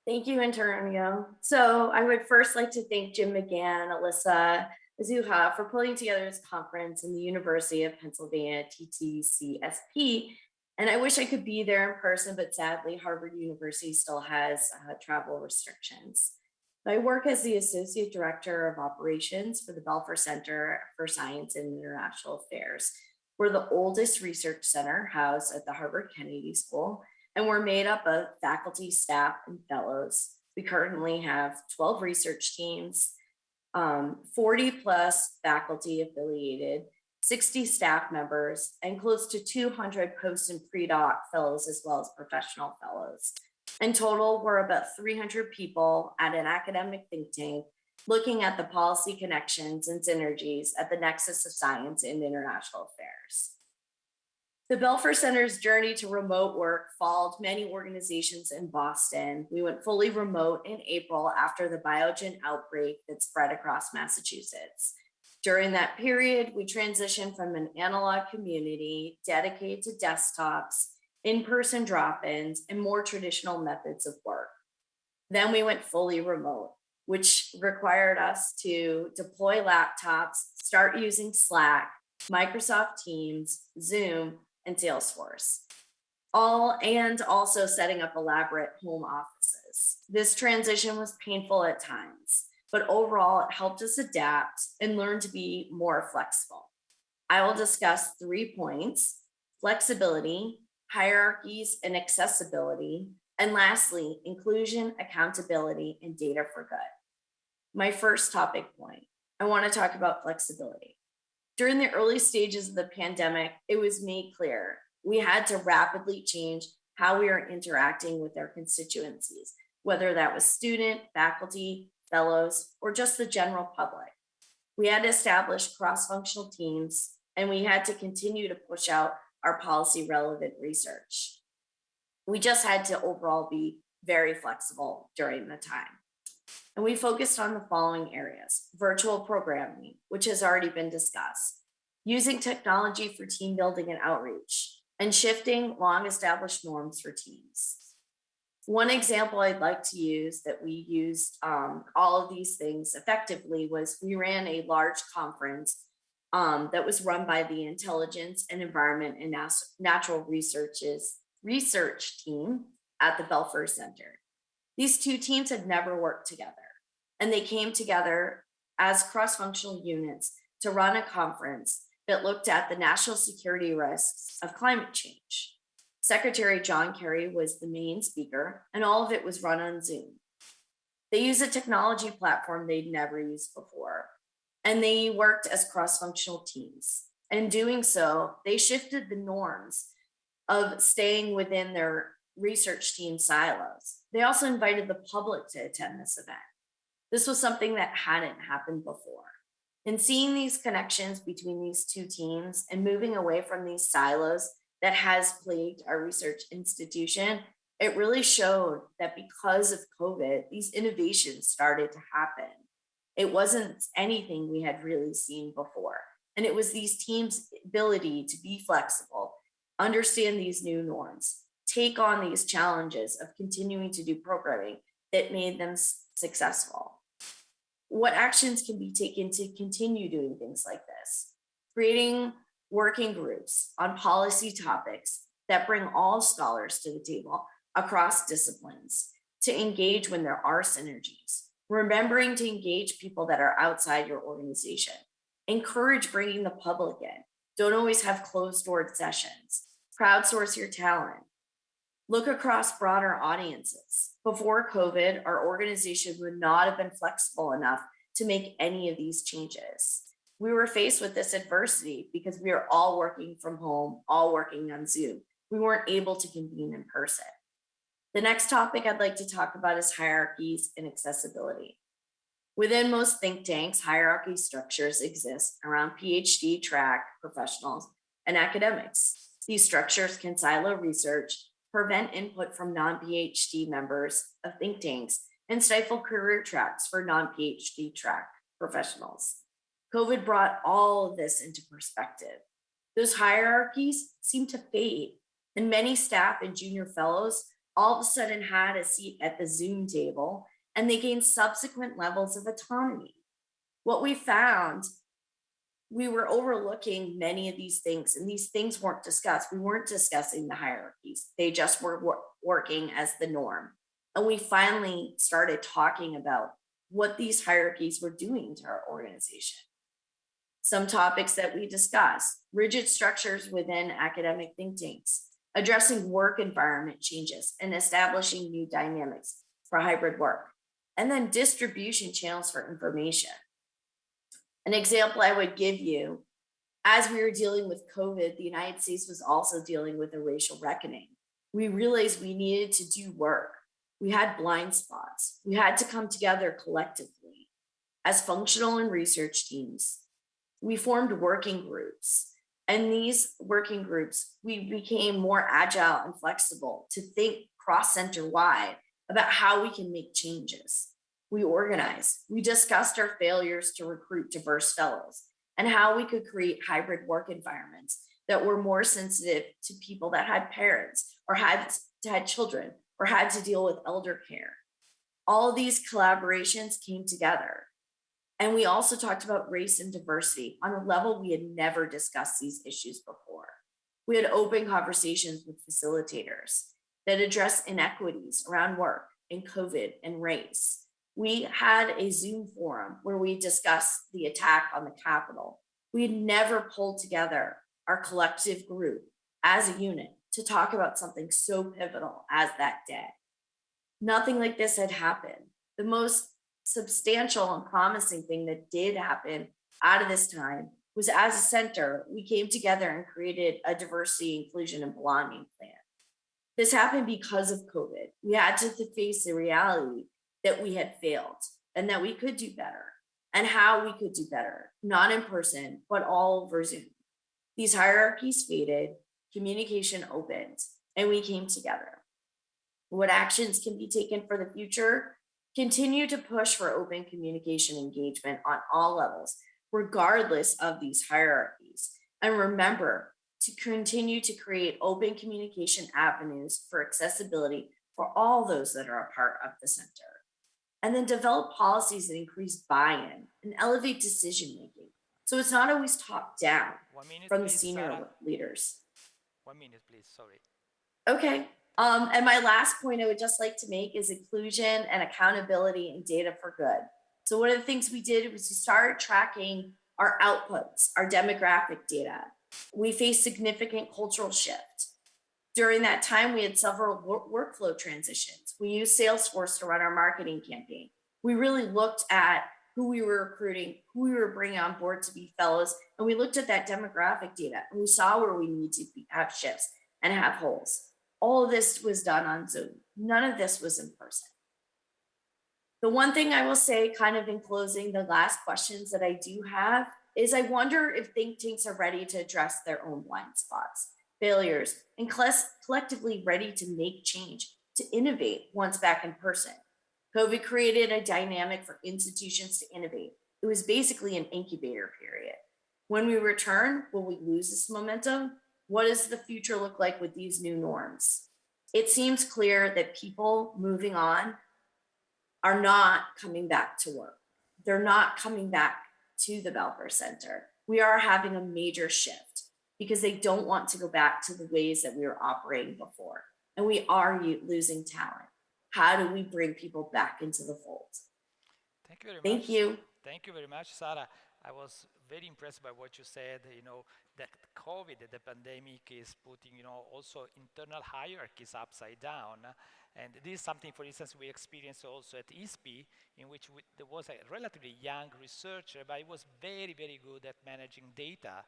Thank you, Antonio. So I would first like to thank Jim McGann, Alyssa, Zuha for pulling together this conference in the University of Pennsylvania, TTCSP. And I wish I could be there in person, but sadly, Harvard University still has travel restrictions. I work as the Associate Director of Operations for the Belfer Center for Science and International Affairs. We're the oldest research center housed at the Harvard Kennedy School, and we're made up of faculty, staff, and fellows. We currently have 12 research teams, 40 plus faculty affiliated, 60 staff members, and close to 200 post and pre-doc fellows, as well as professional fellows. In total, we're about 300 people at an academic think tank looking at the policy connections and synergies at the nexus of science and international affairs. The Belfer Center's journey to remote work followed many organizations in Boston. We went fully remote in April after the Biogen outbreak that spread across Massachusetts. During that period, we transitioned from an analog community dedicated to desktops, in-person drop-ins, and more traditional methods of work. Then we went fully remote, which required us to deploy laptops, start using Slack, Microsoft Teams, Zoom, and Salesforce, also setting up elaborate home offices. This transition was painful at times, but overall it helped us adapt and learn to be more flexible. I will discuss 3 points: flexibility, hierarchies, and accessibility, and lastly, inclusion, accountability, and data for good. My first topic point, I want to talk about flexibility. During the early stages of the pandemic, it was made clear we had to rapidly change how we are interacting with our constituencies, whether that was student, faculty, fellows, or just the general public. We had to establish cross-functional teams, and we had to continue to push out our policy relevant research. We just had to overall be very flexible during the time. And we focused on the following areas: virtual programming, which has already been discussed, using technology for team building and outreach, and shifting long established norms for teams. One example I'd like to use that we used all of these things effectively was we ran a large conference that was run by the Intelligence and Environment and Natural Research team at the Belfer Center. These two teams had never worked together, and they came together as cross-functional units to run a conference that looked at the national security risks of climate change. Secretary John Kerry was the main speaker, and all of it was run on Zoom. They used a technology platform they'd never used before, and they worked as cross-functional teams. In doing so, they shifted the norms of staying within their research team silos. They also invited the public to attend this event. This was something that hadn't happened before. And seeing these connections between these two teams and moving away from these silos that has plagued our research institution, it really showed that because of COVID, these innovations started to happen. It wasn't anything we had really seen before. And it was these teams' ability to be flexible, understand these new norms, take on these challenges of continuing to do programming that made them successful. What actions can be taken to continue doing things like this? Creating working groups on policy topics that bring all scholars to the table across disciplines to engage when there are synergies. Remembering to engage people that are outside your organization. Encourage bringing the public in. Don't always have closed-door sessions. Crowdsource your talent. Look across broader audiences. Before COVID, our organization would not have been flexible enough to make any of these changes. We were faced with this adversity because we are all working from home, all working on Zoom. We weren't able to convene in person. The next topic I'd like to talk about is hierarchies and accessibility. Within most think tanks, hierarchy structures exist around PhD track professionals and academics. These structures can silo research, prevent input from non-PhD members of think tanks, and stifle career tracks for non-PhD track professionals. COVID brought all of this into perspective. Those hierarchies seemed to fade, and many staff and junior fellows all of a sudden had a seat at the Zoom table, and they gained subsequent levels of autonomy. What we found, we were overlooking many of these things, and these things weren't discussed. We weren't discussing the hierarchies. They just were working as the norm. And we finally started talking about what these hierarchies were doing to our organization. Some topics that we discussed: rigid structures within academic think tanks, addressing work environment changes and establishing new dynamics for hybrid work, and then distribution channels for information. An example I would give you, as we were dealing with COVID, the United States was also dealing with a racial reckoning. We realized we needed to do work. We had blind spots. We had to come together collectively as functional and research teams. We formed working groups. And these working groups, we became more agile and flexible to think cross-center wide about how we can make changes. We organized. We discussed our failures to recruit diverse fellows and how we could create hybrid work environments that were more sensitive to people that had parents or had children or had to deal with elder care. All of these collaborations came together. And we also talked about race and diversity on a level we had never discussed these issues before. We had open conversations with facilitators that addressed inequities around work and COVID and race. We had a Zoom forum where we discussed the attack on the Capitol. We had never pulled together our collective group as a unit to talk about something so pivotal as that day. Nothing like this had happened. The most substantial and promising thing that did happen out of this time was, as a center, we came together and created a diversity, inclusion, and belonging plan. This happened because of COVID. We had to face the reality that we had failed and that we could do better, and how we could do better, not in person, but all over Zoom. These hierarchies faded, communication opened, and we came together. What actions can be taken for the future? Continue to push for open communication engagement on all levels, regardless of these hierarchies. And remember to continue to create open communication avenues for accessibility for all those that are a part of the center. And then develop policies that increase buy-in and elevate decision-making. So it's not always top down from the senior leaders. 1 minute, please, sorry. Okay. And my last point I would just like to make is inclusion and accountability and data for good. So one of the things we did was we started tracking our outputs, our demographic data. We faced significant cultural shift. During that time, we had several workflow transitions. We used Salesforce to run our marketing campaign. We really looked at who we were recruiting, who we were bringing on board to be fellows, and we looked at that demographic data, and we saw where we need to have shifts and have holes. All of this was done on Zoom. None of this was in person. The one thing I will say, kind of in closing, the last questions that I do have is, I wonder if think tanks are ready to address their own blind spots, failures, and collectively ready to make change, to innovate once back in person. COVID created a dynamic for institutions to innovate. It was basically an incubator period. When we return, will we lose this momentum? What does the future look like with these new norms? It seems clear that people moving on are not coming back to work. They're not coming back to the Belfer Center. We are having a major shift because they don't want to go back to the ways that we were operating before. And we are losing talent. How do we bring people back into the fold? Thank you very much. Thank you. Thank you very much, Sarah. I was very impressed by what you said, that COVID, the pandemic is putting, also internal hierarchies upside down. And this is something, for instance, we experienced also at ISPE, in which there was a relatively young researcher, but he was very, very good at managing data.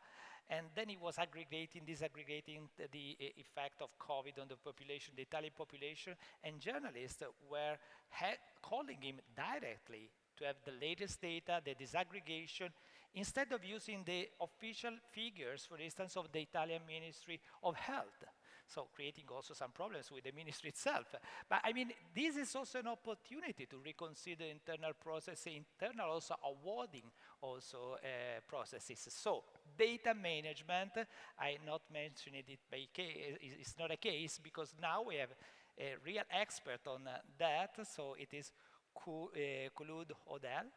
And then he was disaggregating the effect of COVID on the population, the Italian population, and journalists were calling him directly to have the latest data, the disaggregation, instead of using the official figures, for instance, of the Italian Ministry of Health. So creating also some problems with the ministry itself. But I mean, this is also an opportunity to reconsider internal processes, internal also awarding also processes. So data management, I not mentioned it by case, it's not a case because now we have a real expert on that. So it is Khulud Odell.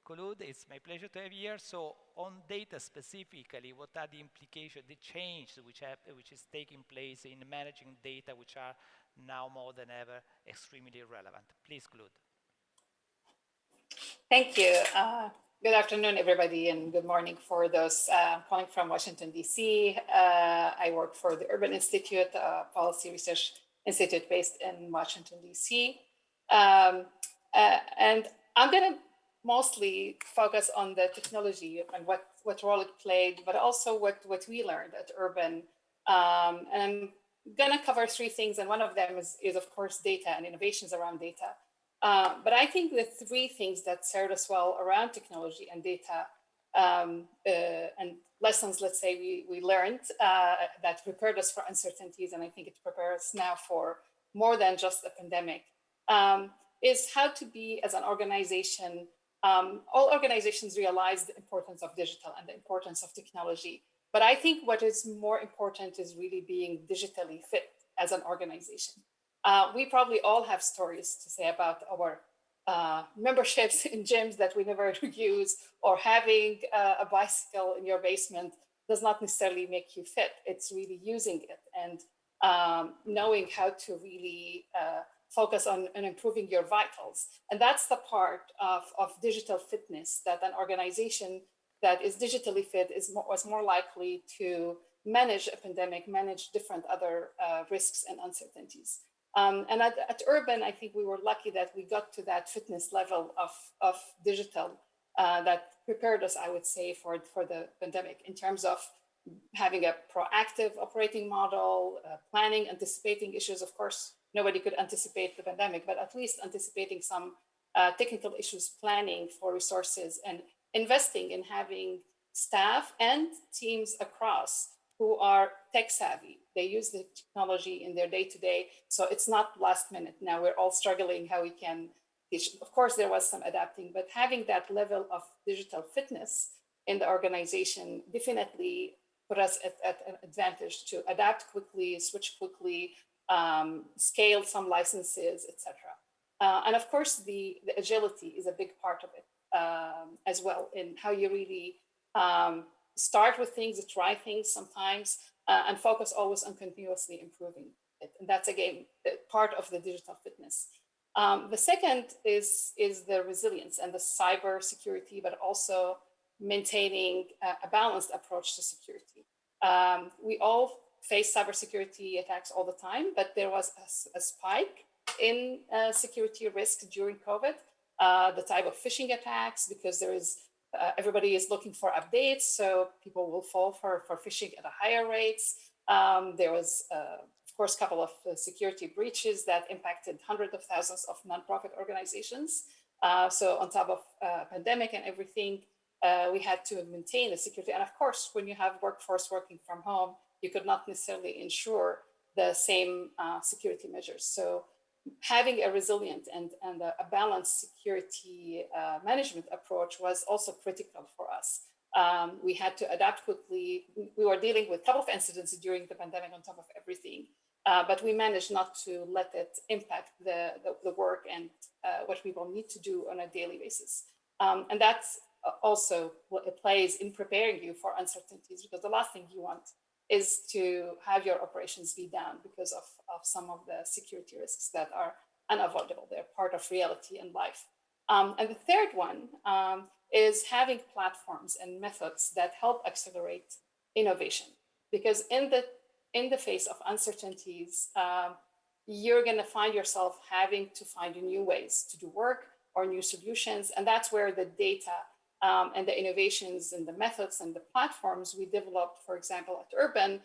Khulud, it's my pleasure to have you here. So on data specifically, what are the implications, the change which is taking place in managing data, which are now more than ever extremely relevant? Please, Khulud. Thank you. Good afternoon, everybody, and good morning for those calling from Washington, D.C. I work for the Urban Institute, a policy research institute based in Washington, D.C. And I'm going to mostly focus on the technology and what role it played, but also what we learned at Urban. And I'm going to cover three things, and one of them is of course, data and innovations around data. But I think the three things that served us well around technology and data and lessons, let's say, we learned that prepared us for uncertainties, and I think it prepares us now for more than just a pandemic, is how to be as an organization. All organizations realize the importance of digital and the importance of technology. But I think what is more important is really being digitally fit as an organization. We probably all have stories to say about our memberships in gyms that we never use, or having a bicycle in your basement does not necessarily make you fit. It's really using it and knowing how to really focus on improving your vitals. And that's the part of digital fitness, that an organization that is digitally fit was more likely to manage a pandemic, manage different other risks and uncertainties. And at Urban, I think we were lucky that we got to that fitness level of digital that prepared us, I would say, for the pandemic in terms of having a proactive operating model, planning, anticipating issues. Of course, nobody could anticipate the pandemic, but at least anticipating some technical issues, planning for resources, and investing in having staff and teams across who are tech savvy. They use the technology in their day-to-day, so it's not last minute. Now we're all struggling how we can teach. Of course, there was some adapting, but having that level of digital fitness in the organization definitely put us at an advantage to adapt quickly, switch quickly, scale some licenses, etc. And of course, the agility is a big part of it as well, in how you really start with things, try things sometimes, and focus always on continuously improving it. And that's, again, part of the digital fitness. The second is the resilience and the cyber security, but also maintaining a balanced approach to security. We all face cybersecurity attacks all the time, but there was a spike in security risk during COVID, the type of phishing attacks, because there is everybody is looking for updates, so people will fall for phishing at a higher rates. There was, of course, a couple of security breaches that impacted hundreds of thousands of nonprofit organizations. So on top of pandemic and everything, we had to maintain the security. And of course, when you have workforce working from home, you could not necessarily ensure the same security measures. So having a resilient and a balanced security management approach was also critical for us. We had to adapt quickly. We were dealing with a couple of incidents during the pandemic on top of everything, but we managed not to let it impact the work and what people need to do on a daily basis. And that's also what it plays in preparing you for uncertainties, because the last thing you want is to have your operations be down because of some of the security risks that are unavoidable. They're part of reality and life. And the third one is having platforms and methods that help accelerate innovation. Because in the face of uncertainties, you're going to find yourself having to find new ways to do work or new solutions. And that's where the data and the innovations and the methods and the platforms we developed, for example, at Urban,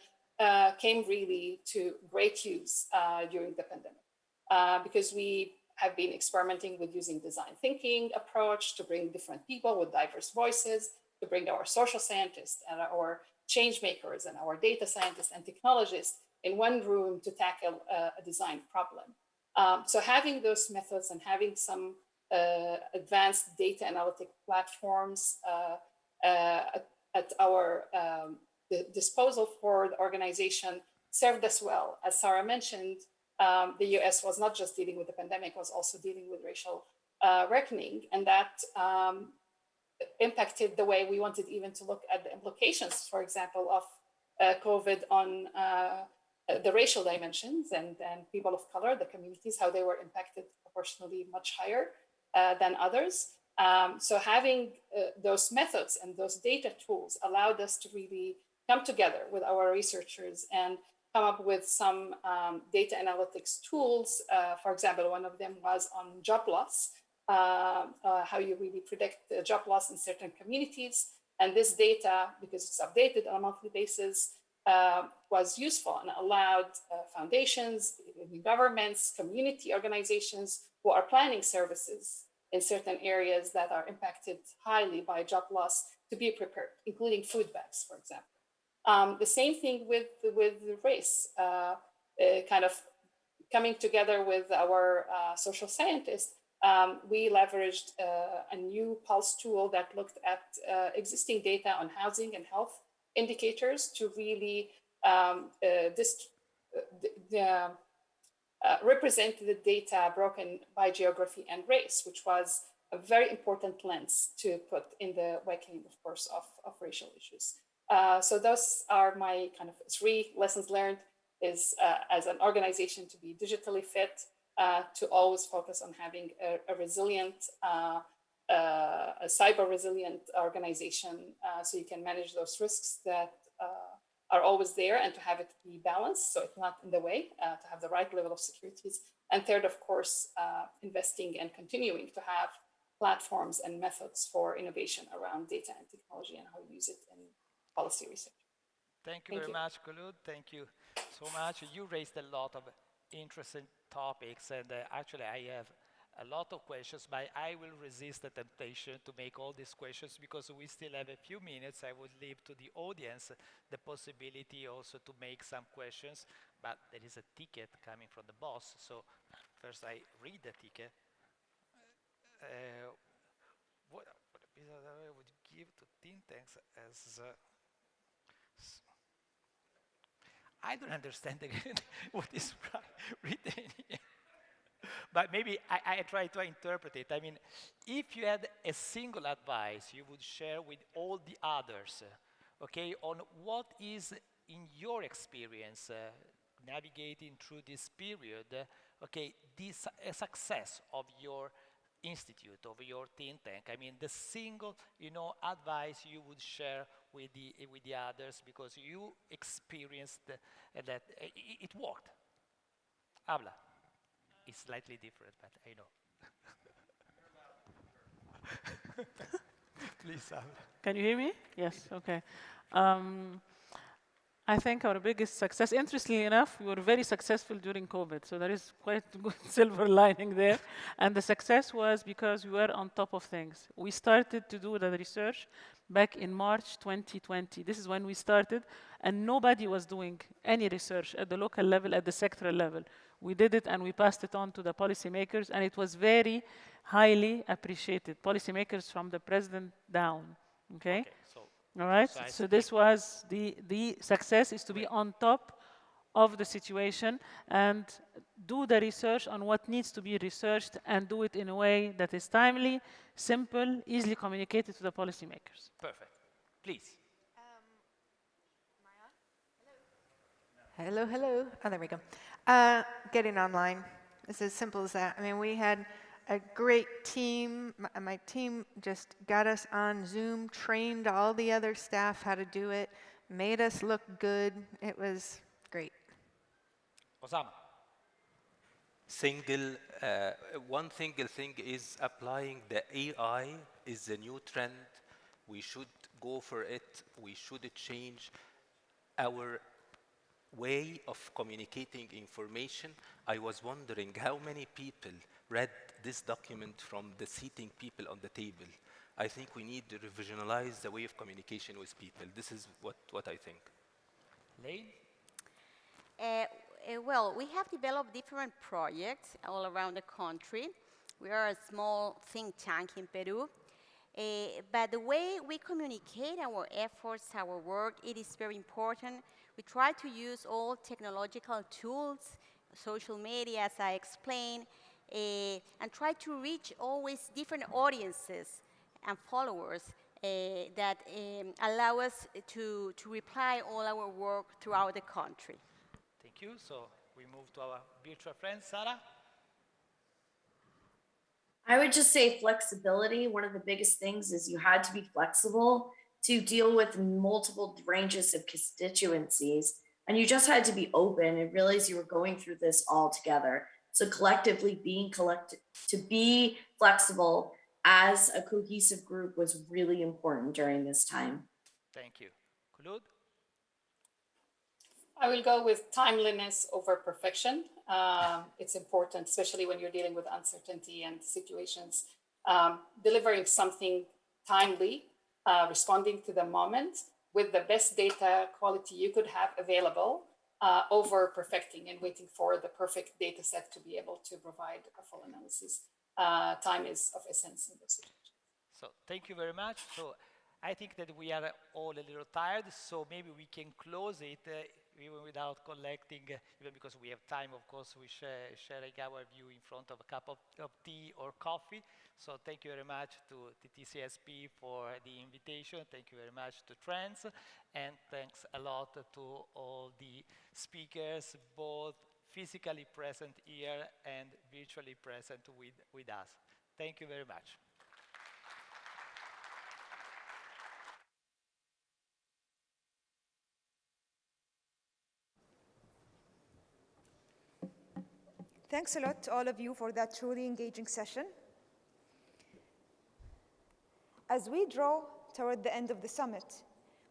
came really to great use during the pandemic. Because we have been experimenting with using design thinking approach to bring different people with diverse voices, to bring our social scientists and our change makers and our data scientists and technologists in one room to tackle a design problem. So having those methods and having some advanced data analytic platforms at our disposal for the organization served us well. As Sarah mentioned, the US was not just dealing with the pandemic, was also dealing with racial reckoning, and that impacted the way we wanted even to look at the implications, for example, of COVID on the racial dimensions and people of color, the communities, how they were impacted proportionally much higher than others. So having those methods and those data tools allowed us to really come together with our researchers and come up with some data analytics tools. For example, one of them was on job loss, how you really predict job loss in certain communities. And this data, because it's updated on a monthly basis, was useful and allowed foundations, governments, community organizations who are planning services in certain areas that are impacted highly by job loss to be prepared, including food banks, for example. The same thing with race, kind of coming together with our social scientists. We leveraged a new Pulse tool that looked at existing data on housing and health indicators to really represent the data broken by geography and race, which was a very important lens to put in the reckoning, of course, of racial issues. So those are my kind of 3 lessons learned is as an organization to be digitally fit, to always focus on having a resilient, a cyber resilient organization so you can manage those risks that are always there and to have it be balanced so it's not in the way, to have the right level of securities. And third, of course, investing and continuing to have platforms and methods for innovation around data and technology and how we use it in policy research. Thank you very much, Khulud. Thank you so much. You raised a lot of interesting topics, and actually I have a lot of questions, but I will resist the temptation to make all these questions because we still have a few minutes. I would leave to the audience the possibility also to make some questions, but there is a ticket coming from the boss, so first I read the ticket. What a piece of I would give to think tanks as I don't understand again what is written here. But maybe I try to interpret it. I mean, if you had a single advice you would share with all the others, okay, on what is, in your experience, navigating through this period, okay, this success of your institute, of your think tank. I mean, the single, advice you would share with the others because you experienced that it worked. Habla. It's slightly different, but I know. Please, habla. Can you hear me? Yes, okay. I think our biggest success, interestingly enough, we were very successful during COVID, so there is quite a good silver lining there. And the success was because we were on top of things. We started to do the research back in March 2020. This is when we started, and nobody was doing any research at the local level, at the sectoral level. We did it and we passed it on to the policymakers, and it was very highly appreciated. Policymakers from the president down, okay? All right, so this was the success is to be on top of the situation and do the research on what needs to be researched and do it in a way that is timely, simple, easily communicated to the policymakers. Perfect. Please. Hello, hello. Oh, there we go. Getting online. It's as simple as that. I mean, we had a great team. My team just got us on Zoom, trained all the other staff how to do it, made us look good. It was great. Osama. One single thing is applying the AI is the new trend. We should go for it. We should change our way of communicating information. I was wondering how many people read this document from the seating people on the table. I think we need to revisionize the way of communication with people. This is what I think. Lane? Well, we have developed different projects all around the country. We are a small think tank in Peru. But the way we communicate our efforts, our work, it is very important. We try to use all technological tools, social media, as I explained, and try to reach always different audiences and followers that allow us to reply all our work throughout the country. Thank you. So we move to our virtual friend, Sarah. I would just say flexibility. One of the biggest things is you had to be flexible to deal with multiple ranges of constituencies. And you just had to be open and realize you were going through this all together. So collectively to be flexible as a cohesive group was really important during this time. Thank you. Khulud? I will go with timeliness over perfection. It's important, especially when you're dealing with uncertainty and situations. Delivering something timely, responding to the moment with the best data quality you could have available over perfecting and waiting for the perfect data set to be able to provide a full analysis. Time is of essence in this situation. So thank you very much. So I think that we are all a little tired, so maybe we can close it even without collecting, even because we have time, of course, we sharing our view in front of a cup of tea or coffee. So thank you very much to TTCSP for the invitation. Thank you very much to Trends. And thanks a lot to all the speakers, both physically present here and virtually present with us. Thank you very much. Thanks a lot to all of you for that truly engaging session. As we draw toward the end of the summit,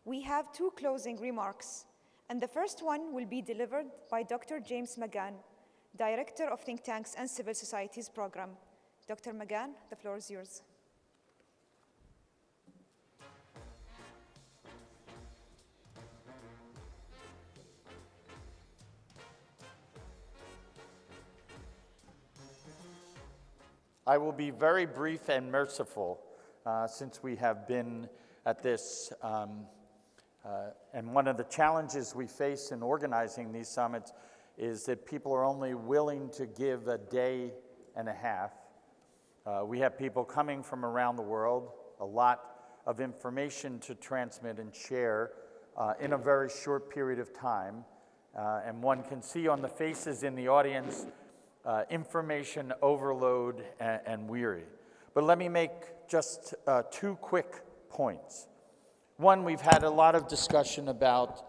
we have two closing remarks, and the first one will be delivered by Dr. James McGann, Director of Think Tanks and Civil Societies Program. Dr. McGann, the floor is yours. I will be very brief and merciful since we have been at this. And one of the challenges we face in organizing these summits is that people are only willing to give a day and a half. We have people coming from around the world, a lot of information to transmit and share in a very short period of time. And one can see on the faces in the audience information overload and weary. But let me make just two quick points. One, we've had a lot of discussion about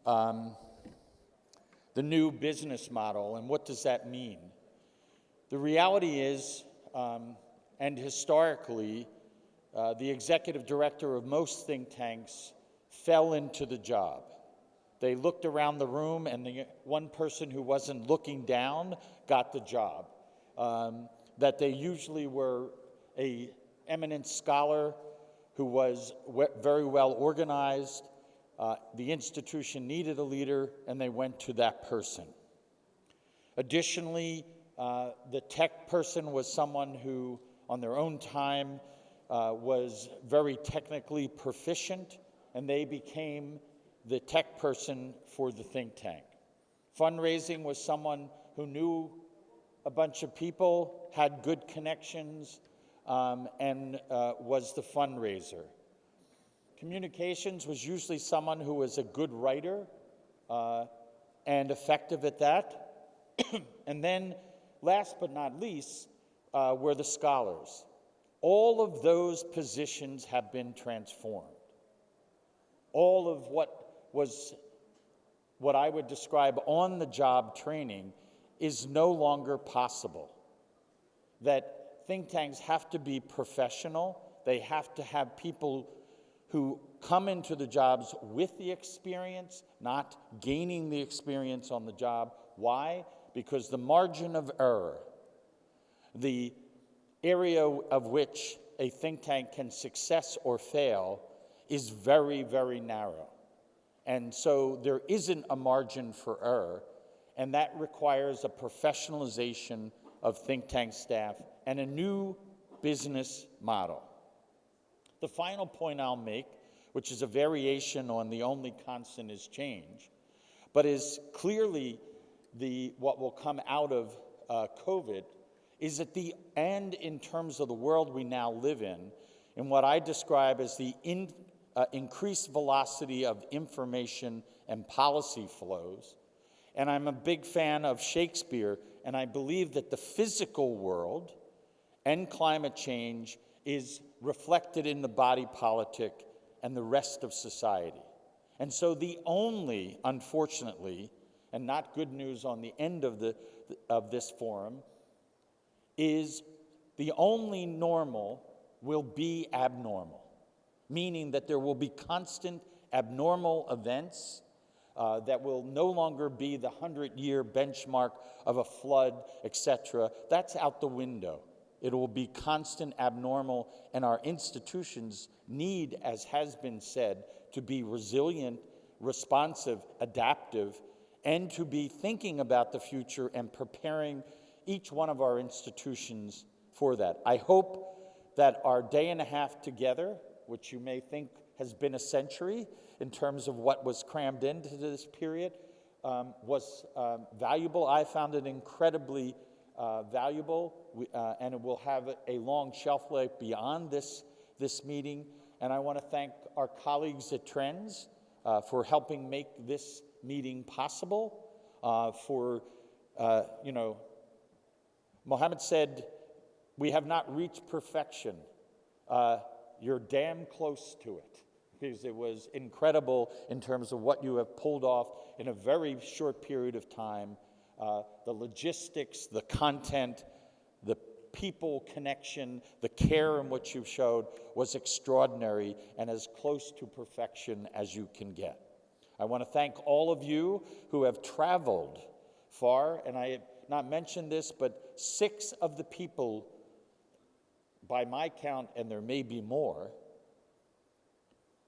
the new business model and what does that mean. The reality is, and historically, the executive director of most think tanks fell into the job. They looked around the room, and the one person who wasn't looking down got the job. That they usually were an eminent scholar who was very well organized. The institution needed a leader, and they went to that person. Additionally, the tech person was someone who, on their own time, was very technically proficient, and they became the tech person for the think tank. Fundraising was someone who knew a bunch of people, had good connections, and was the fundraiser. Communications was usually someone who was a good writer and effective at that. And then, last but not least, were the scholars. All of those positions have been transformed. All of what I would describe on-the-job training is no longer possible. That think tanks have to be professional. They have to have people who come into the jobs with the experience, not gaining the experience on the job. Why? Because the margin of error, the area of which a think tank can success or fail is very, very narrow. And so there isn't a margin for error, and that requires a professionalization of think tank staff and a new business model. The final point I'll make, which is a variation on the only constant is change, but is clearly what will come out of COVID, is that and in terms of the world we now live in what I describe as the increased velocity of information and policy flows. And I'm a big fan of Shakespeare, and I believe that the physical world and climate change is reflected in the body politic and the rest of society. And so the only, unfortunately, and not good news on the end of this forum, is the only normal will be abnormal, meaning that there will be constant abnormal events that will no longer be the 100-year benchmark of a flood, etc. That's out the window. It will be constant abnormal, and our institutions need, as has been said, to be resilient, responsive, adaptive, and to be thinking about the future and preparing each one of our institutions for that. I hope that our day and a half together, which you may think has been a century in terms of what was crammed into this period, was valuable. I found it incredibly valuable, and it will have a long shelf life beyond this meeting. And I want to thank our colleagues at Trends for helping make this meeting possible. Mohammed said, we have not reached perfection. You're damn close to it, because it was incredible in terms of what you have pulled off in a very short period of time. The logistics, the content, the people connection, the care in which you showed was extraordinary and as close to perfection as you can get. I want to thank all of you who have traveled far, and I have not mentioned this, but 6 of the people, by my count, and there may be more,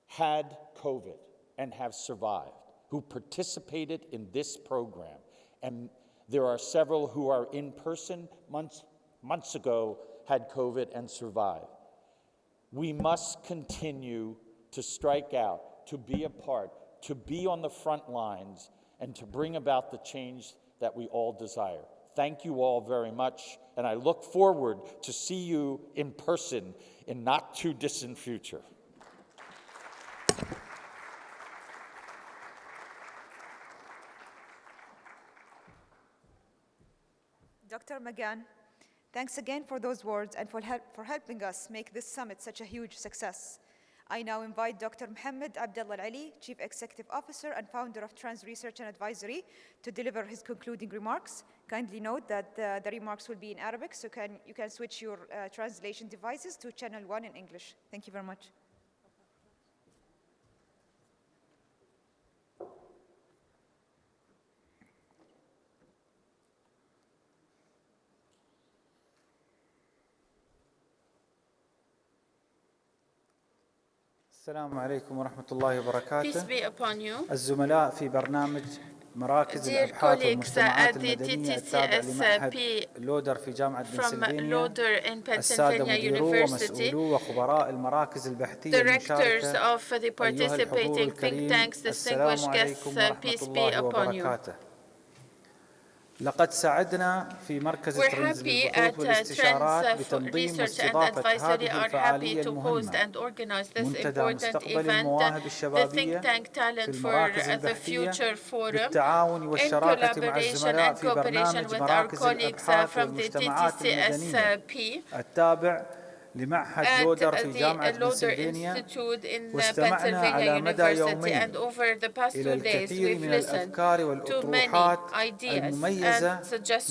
had COVID and have survived, who participated in this program. And there are several who are in person, months ago had COVID and survived. We must continue to strike out, to be a part, to be on the front lines, and to bring about the change that we all desire. Thank you all very much, and I look forward to see you in person in not too distant future. Dr. Magan, thanks again for those words and for helping us make this summit such a huge success. I now invite Dr. Mohammed Abdullah Ali, Chief Executive Officer and founder of Trends Research and Advisory, to deliver his concluding remarks. Kindly note that the remarks will be in Arabic, so you can switch your translation devices to channel 1 in English. Thank you very much. السلام عليكم ورحمة الله وبركاته. Peace be upon you. الزملاء في برنامج مراكز الأبحاث والمجتمعات المدنية التابع لمعهد لودر في جامعة بنسلفانيا، السادة مديرو ومسؤولو وخبراء المراكز البحثية المشاركة، أيها الحضور الكريم، السلام عليكم ورحمة الله وبركاته. لقد ساعدنا في مركز ترندز للبحوث والاستشارات بتنظيم واستضافة هذه الفعالية المهمة منتدى مستقبل المواهب الشبابية في المراكز البحثية بالتعاون والشراكة مع الزملاء في برنامج مراكز الأبحاث والمجتمعات المدنية التابع لمعهد لودر في جامعة بنسلفانيا، واستمعنا على مدى يومين إلى الكثير من الأفكار والأطروحات المميزة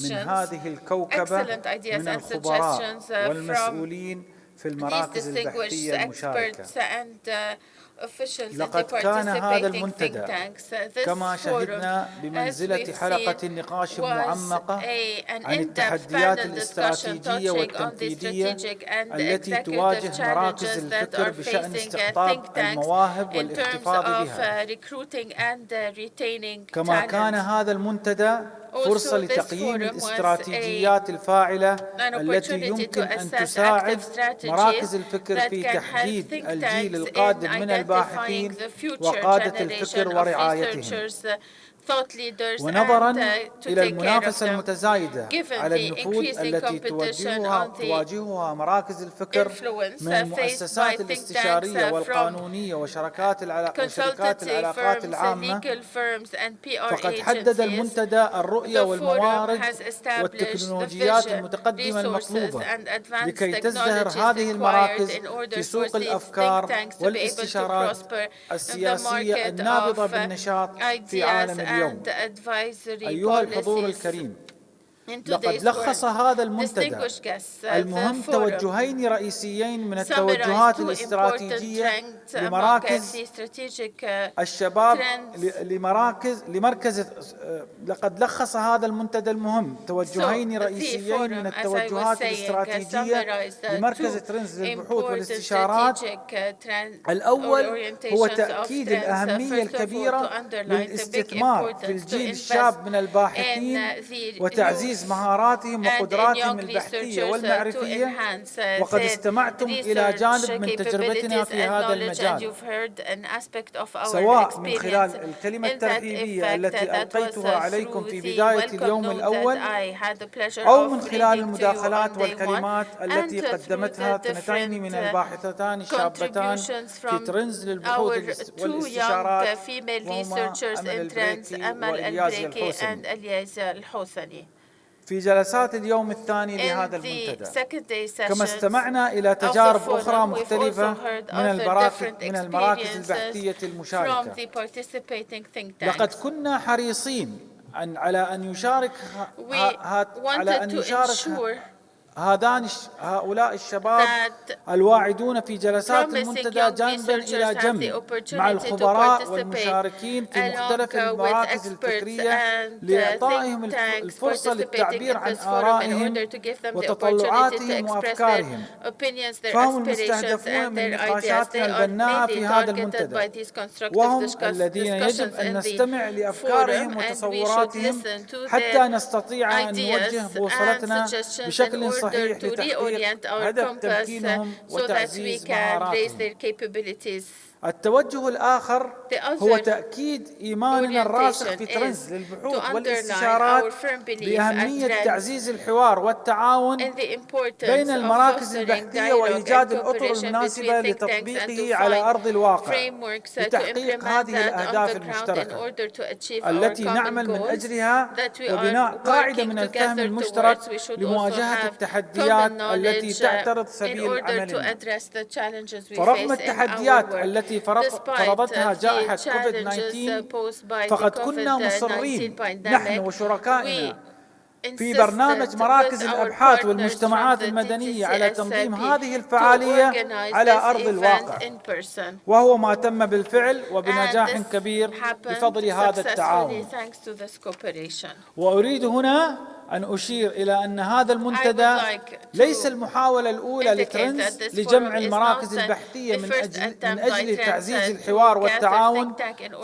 من هذه الكوكبة من الخبراء والمسؤولين في المراكز البحثية المشاركة. officials and لقد the كان هذا participating think المنتدى tanks. This كما forum, شهدنا as بمنزلة we've حلقة seen, نقاش was معمقة an عن in-depth التحديات panel discussion الاستراتيجية touching on the والتنفيذية strategic and التي executive تواجه مراكز challenges that الفكر are بشأن facing استقطاب think tanks المواهب in terms والاحتفاظ of بها. recruiting and retaining كما كان talent. هذا المنتدى فرصة Also, this لتقييم forum was الاستراتيجيات الفاعلة an التي opportunity to يمكن أن assess تساعد active strategies مراكز الفكر that في can help تحديد think الجيل tanks in القادم من identifying الباحثين the future وقادة generation الفكر of ورعايتهم. researchers, thought leaders, ونظرا and to إلى take care of المنافسة them. المتزايدة Given على the النفوذ increasing التي competition on the تواجهها مراكز الفكر influence من faced by المؤسسات think tanks الاستشارية from والقانونية وشركات consultancy العلاقات firms, العامة، legal firms, and PR فقد حدد agencies. المنتدى الرؤية The forum والموارد has established the والتكنولوجيات vision, المتقدمة resources, المطلوبة and advanced لكي تزدهر technologies هذه required المراكز in order في for سوق these think الأفكار tanks to be able to والاستشارات prosper in the السياسية market النابضة of بالنشاط في ideas عالم اليوم. and advisory أيها الحضور policies. الكريم، In لقد today's لخص forum, هذا المنتدى distinguished guests, المهم the forum توجهين رئيسيين من summarized التوجهات two important الاستراتيجية trends among لمراكز the strategic الشباب trends. لقد لخص هذا المنتدى المهم توجهين رئيسيين من التوجهات الاستراتيجية لمركز ترندز للبحوث والاستشارات. الأول هو تأكيد الأهمية الكبيرة للاستثمار في الجيل الشاب من الباحثين وتعزيز مهاراتهم وقدراتهم البحثية والمعرفية، وقد استمعتم إلى جانب من تجربتنا في هذا المجال، سواء من خلال الكلمة الترحيبية التي ألقيتها عليكم في بداية اليوم الأول، أو من خلال المداخلات والكلمات التي قدمتها اثنتين من الباحثتان الشابتان في ترندز للبحوث والاستشارات، وهما أمل البريكي وإلياز الحوثني. في جلسات اليوم الثاني لهذا المنتدى، كما استمعنا إلى تجارب أخرى مختلفة من المراكز البحثية المشاركة، لقد كنا حريصين على أن يشارك هؤلاء الشباب الواعدون في جلسات المنتدى جانبا إلى جنب مع الخبراء والمشاركين في مختلف المراكز الفكرية لإعطائهم الفرصة للتعبير عن آرائهم وتطلعاتهم وأفكارهم، فهم المستهدفون من نقاشاتنا البناءة في هذا المنتدى، وهم الذين يجب أن نستمع لأفكارهم وتصوراتهم حتى نستطيع أن نوجه بوصلتنا بشكل صحيح لتحقيق هدف تمكينهم وتعزيز مهاراتهم. التوجه الآخر هو تأكيد إيماننا الراسخ في ترندز للبحوث والاستشارات بأهمية تعزيز الحوار والتعاون بين المراكز البحثية وإيجاد الأطر المناسبة لتطبيقه على أرض الواقع لتحقيق هذه الأهداف المشتركة التي نعمل من أجلها، وبناء قاعدة من الفهم المشترك لمواجهة التحديات التي تعترض سبيل عملنا. فرغم التحديات التي فرضتها جائحة كوفيد-19، فقد كنا مصرين نحن وشركائنا في برنامج مراكز الأبحاث والمجتمعات المدنية على تنظيم هذه الفعالية على أرض الواقع، وهو ما تم بالفعل وبنجاح كبير بفضل هذا التعاون. وأريد هنا أن أشير إلى أن هذا المنتدى ليس المحاولة الأولى لترندز لجمع المراكز البحثية من أجل تعزيز الحوار والتعاون،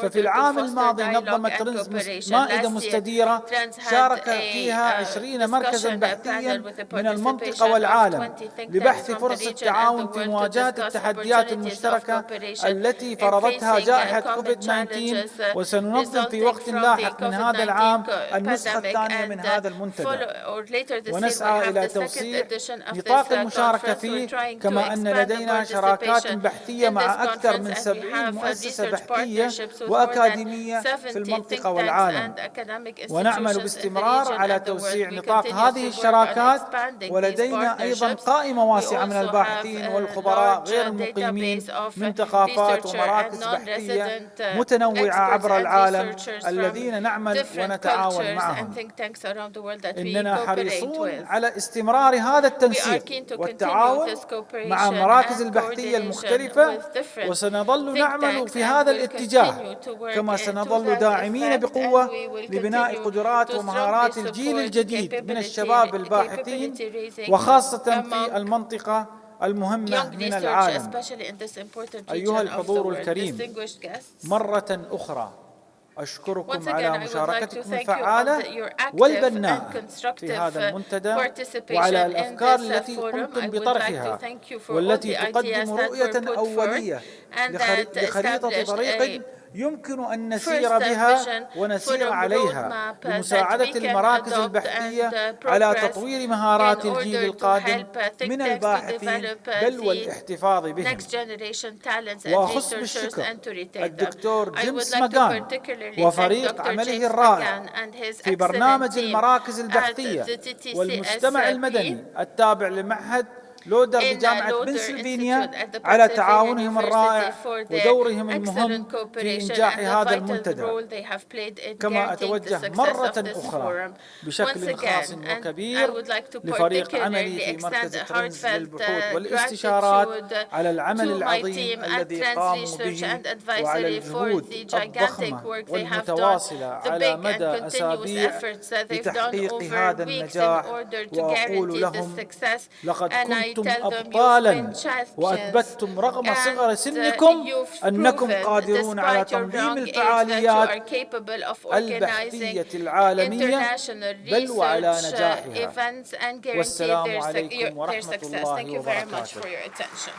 ففي العام الماضي نظمت ترندز مائدة مستديرة شارك فيها 20 مركزا بحثيا من المنطقة والعالم لبحث فرص التعاون في مواجهة التحديات المشتركة التي فرضتها جائحة كوفيد-19. وسننظم في وقت لاحق من هذا العام النسخة الثانية من هذا المنتدى، ونسعى إلى توسيع نطاق المشاركة فيه، كما أن لدينا شراكات بحثية مع أكثر من 70 مؤسسة بحثية وأكاديمية في المنطقة والعالم، ونعمل باستمرار على توسيع نطاق هذه الشراكات. ولدينا أيضا قائمة واسعة من الباحثين والخبراء غير المقيمين من ثقافات ومراكز بحثية متنوعة عبر العالم الذين نعمل ونتعاون معهم. that we إننا cooperate حريصون with. على استمرار هذا We are التنسيق keen to continue والتعاون this cooperation مع المراكز and البحثية coordination المختلفة، with different وسنظل think نعمل tanks في and هذا will الاتجاه، continue to work كما to سنظل that داعمين effect, and بقوة we will لبناء continue قدرات to ومهارات strongly الجيل support الجديد من capability الشباب الباحثين، raising وخاصة في among المنطقة المهمة young من research, العالم. especially in this important أيها region of the الحضور world. الكريم، Distinguished guests, مرة أخرى once أشكركم again, على I would like to مشاركتكم thank you on الفعالة your active and والبناءة في constructive هذا المنتدى، participation وعلى in الأفكار this التي forum. I قمتم would like to بطرحها، thank you for all والتي the ideas تقدم that رؤية were put forth أولية and that لخريطة established طريق a يمكن أن first نسير بها vision ونسير for a عليها roadmap that لمساعدة we can المراكز adopt البحثية and على progress تطوير مهارات in الجيل order to القادم help think من tanks to الباحثين develop بل the والاحتفاظ بهم. next generation talents and وأخص researchers بالشكر and to retain them. الدكتور I would جيمس like to ماغان particularly thank وفريق Dr. عمله James الرائع Magan and his في excellent برنامج team المراكز at البحثية the TTCSP والمجتمع المدني التابع لمعهد لودر in بجامعة Loder بنسلفانيا Institute at the على Pennsylvania تعاونهم University الرائع for their ودورهم excellent المهم في cooperation إنجاح and the هذا vital المنتدى. role they have played in كما guaranteeing the أتوجه success مرة of this أخرى forum. Once بشكل خاص again, and I وكبير would like to لفريق عملي particularly في extend مركز a ترنز heartfelt للبحوث والاستشارات gratitude على العمل to my العظيم team at الذي Trans قاموا Research به and وعلى Advisory for the الجهود gigantic الضخمة work they have done, والمتواصلة the على big and مدى continuous أسابيع efforts that they've done لتحقيق over هذا weeks in النجاح، order to وأقول guarantee this لهم success. لقد And I كنتم tell them you've أبطالا been champions وأثبتتم رغم صغر and سنكم you've أنكم proven قادرون على despite your تنظيم young age that you الفعاليات are capable of organizing البحثية العالمية international بل وعلى research نجاحها. events and guarantee والسلام their عليكم ورحمة success. الله Thank you very much وبركاته. for your attention.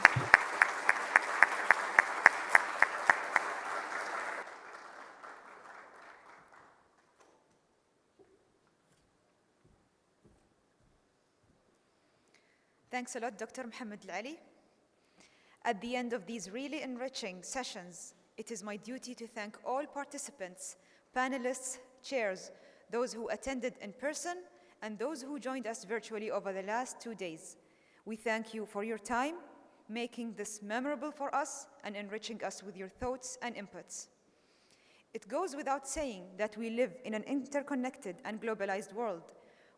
Thanks a lot, Dr. Mohammed Al-Ali. At the end of these really enriching sessions, it is my duty to thank all participants, panelists, chairs, those who attended in person, and those who joined us virtually over the last 2 days. We thank you for your time, making this memorable for us and enriching us with your thoughts and inputs. It goes without saying that we live in an interconnected and globalized world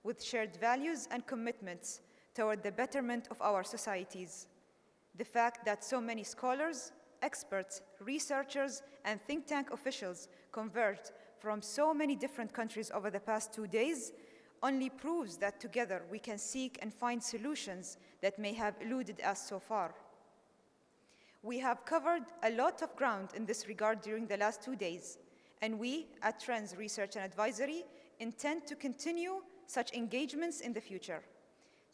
with shared values and commitments toward the betterment of our societies. The fact that so many scholars, experts, researchers, and think tank officials converged from so many different countries over the past 2 days only proves that together we can seek and find solutions that may have eluded us so far. We have covered a lot of ground in this regard during the last 2 days, and we at Trends Research and Advisory intend to continue such engagements in the future.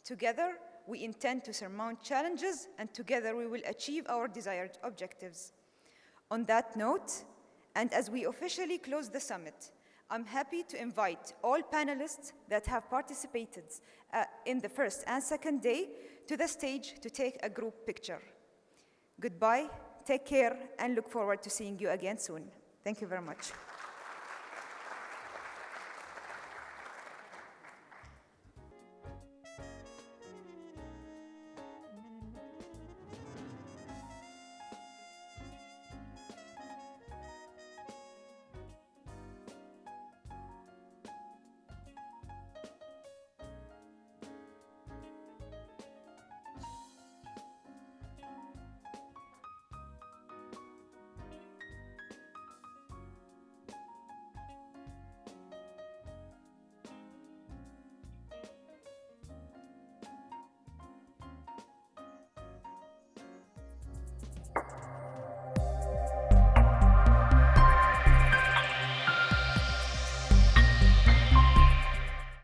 Together, we intend to surmount challenges, and together we will achieve our desired objectives. On that note, and as we officially close the summit, I'm happy to invite all panelists that have participated in the first and second day to the stage to take a group picture. Goodbye, take care, and look forward to seeing you again soon. Thank you very much.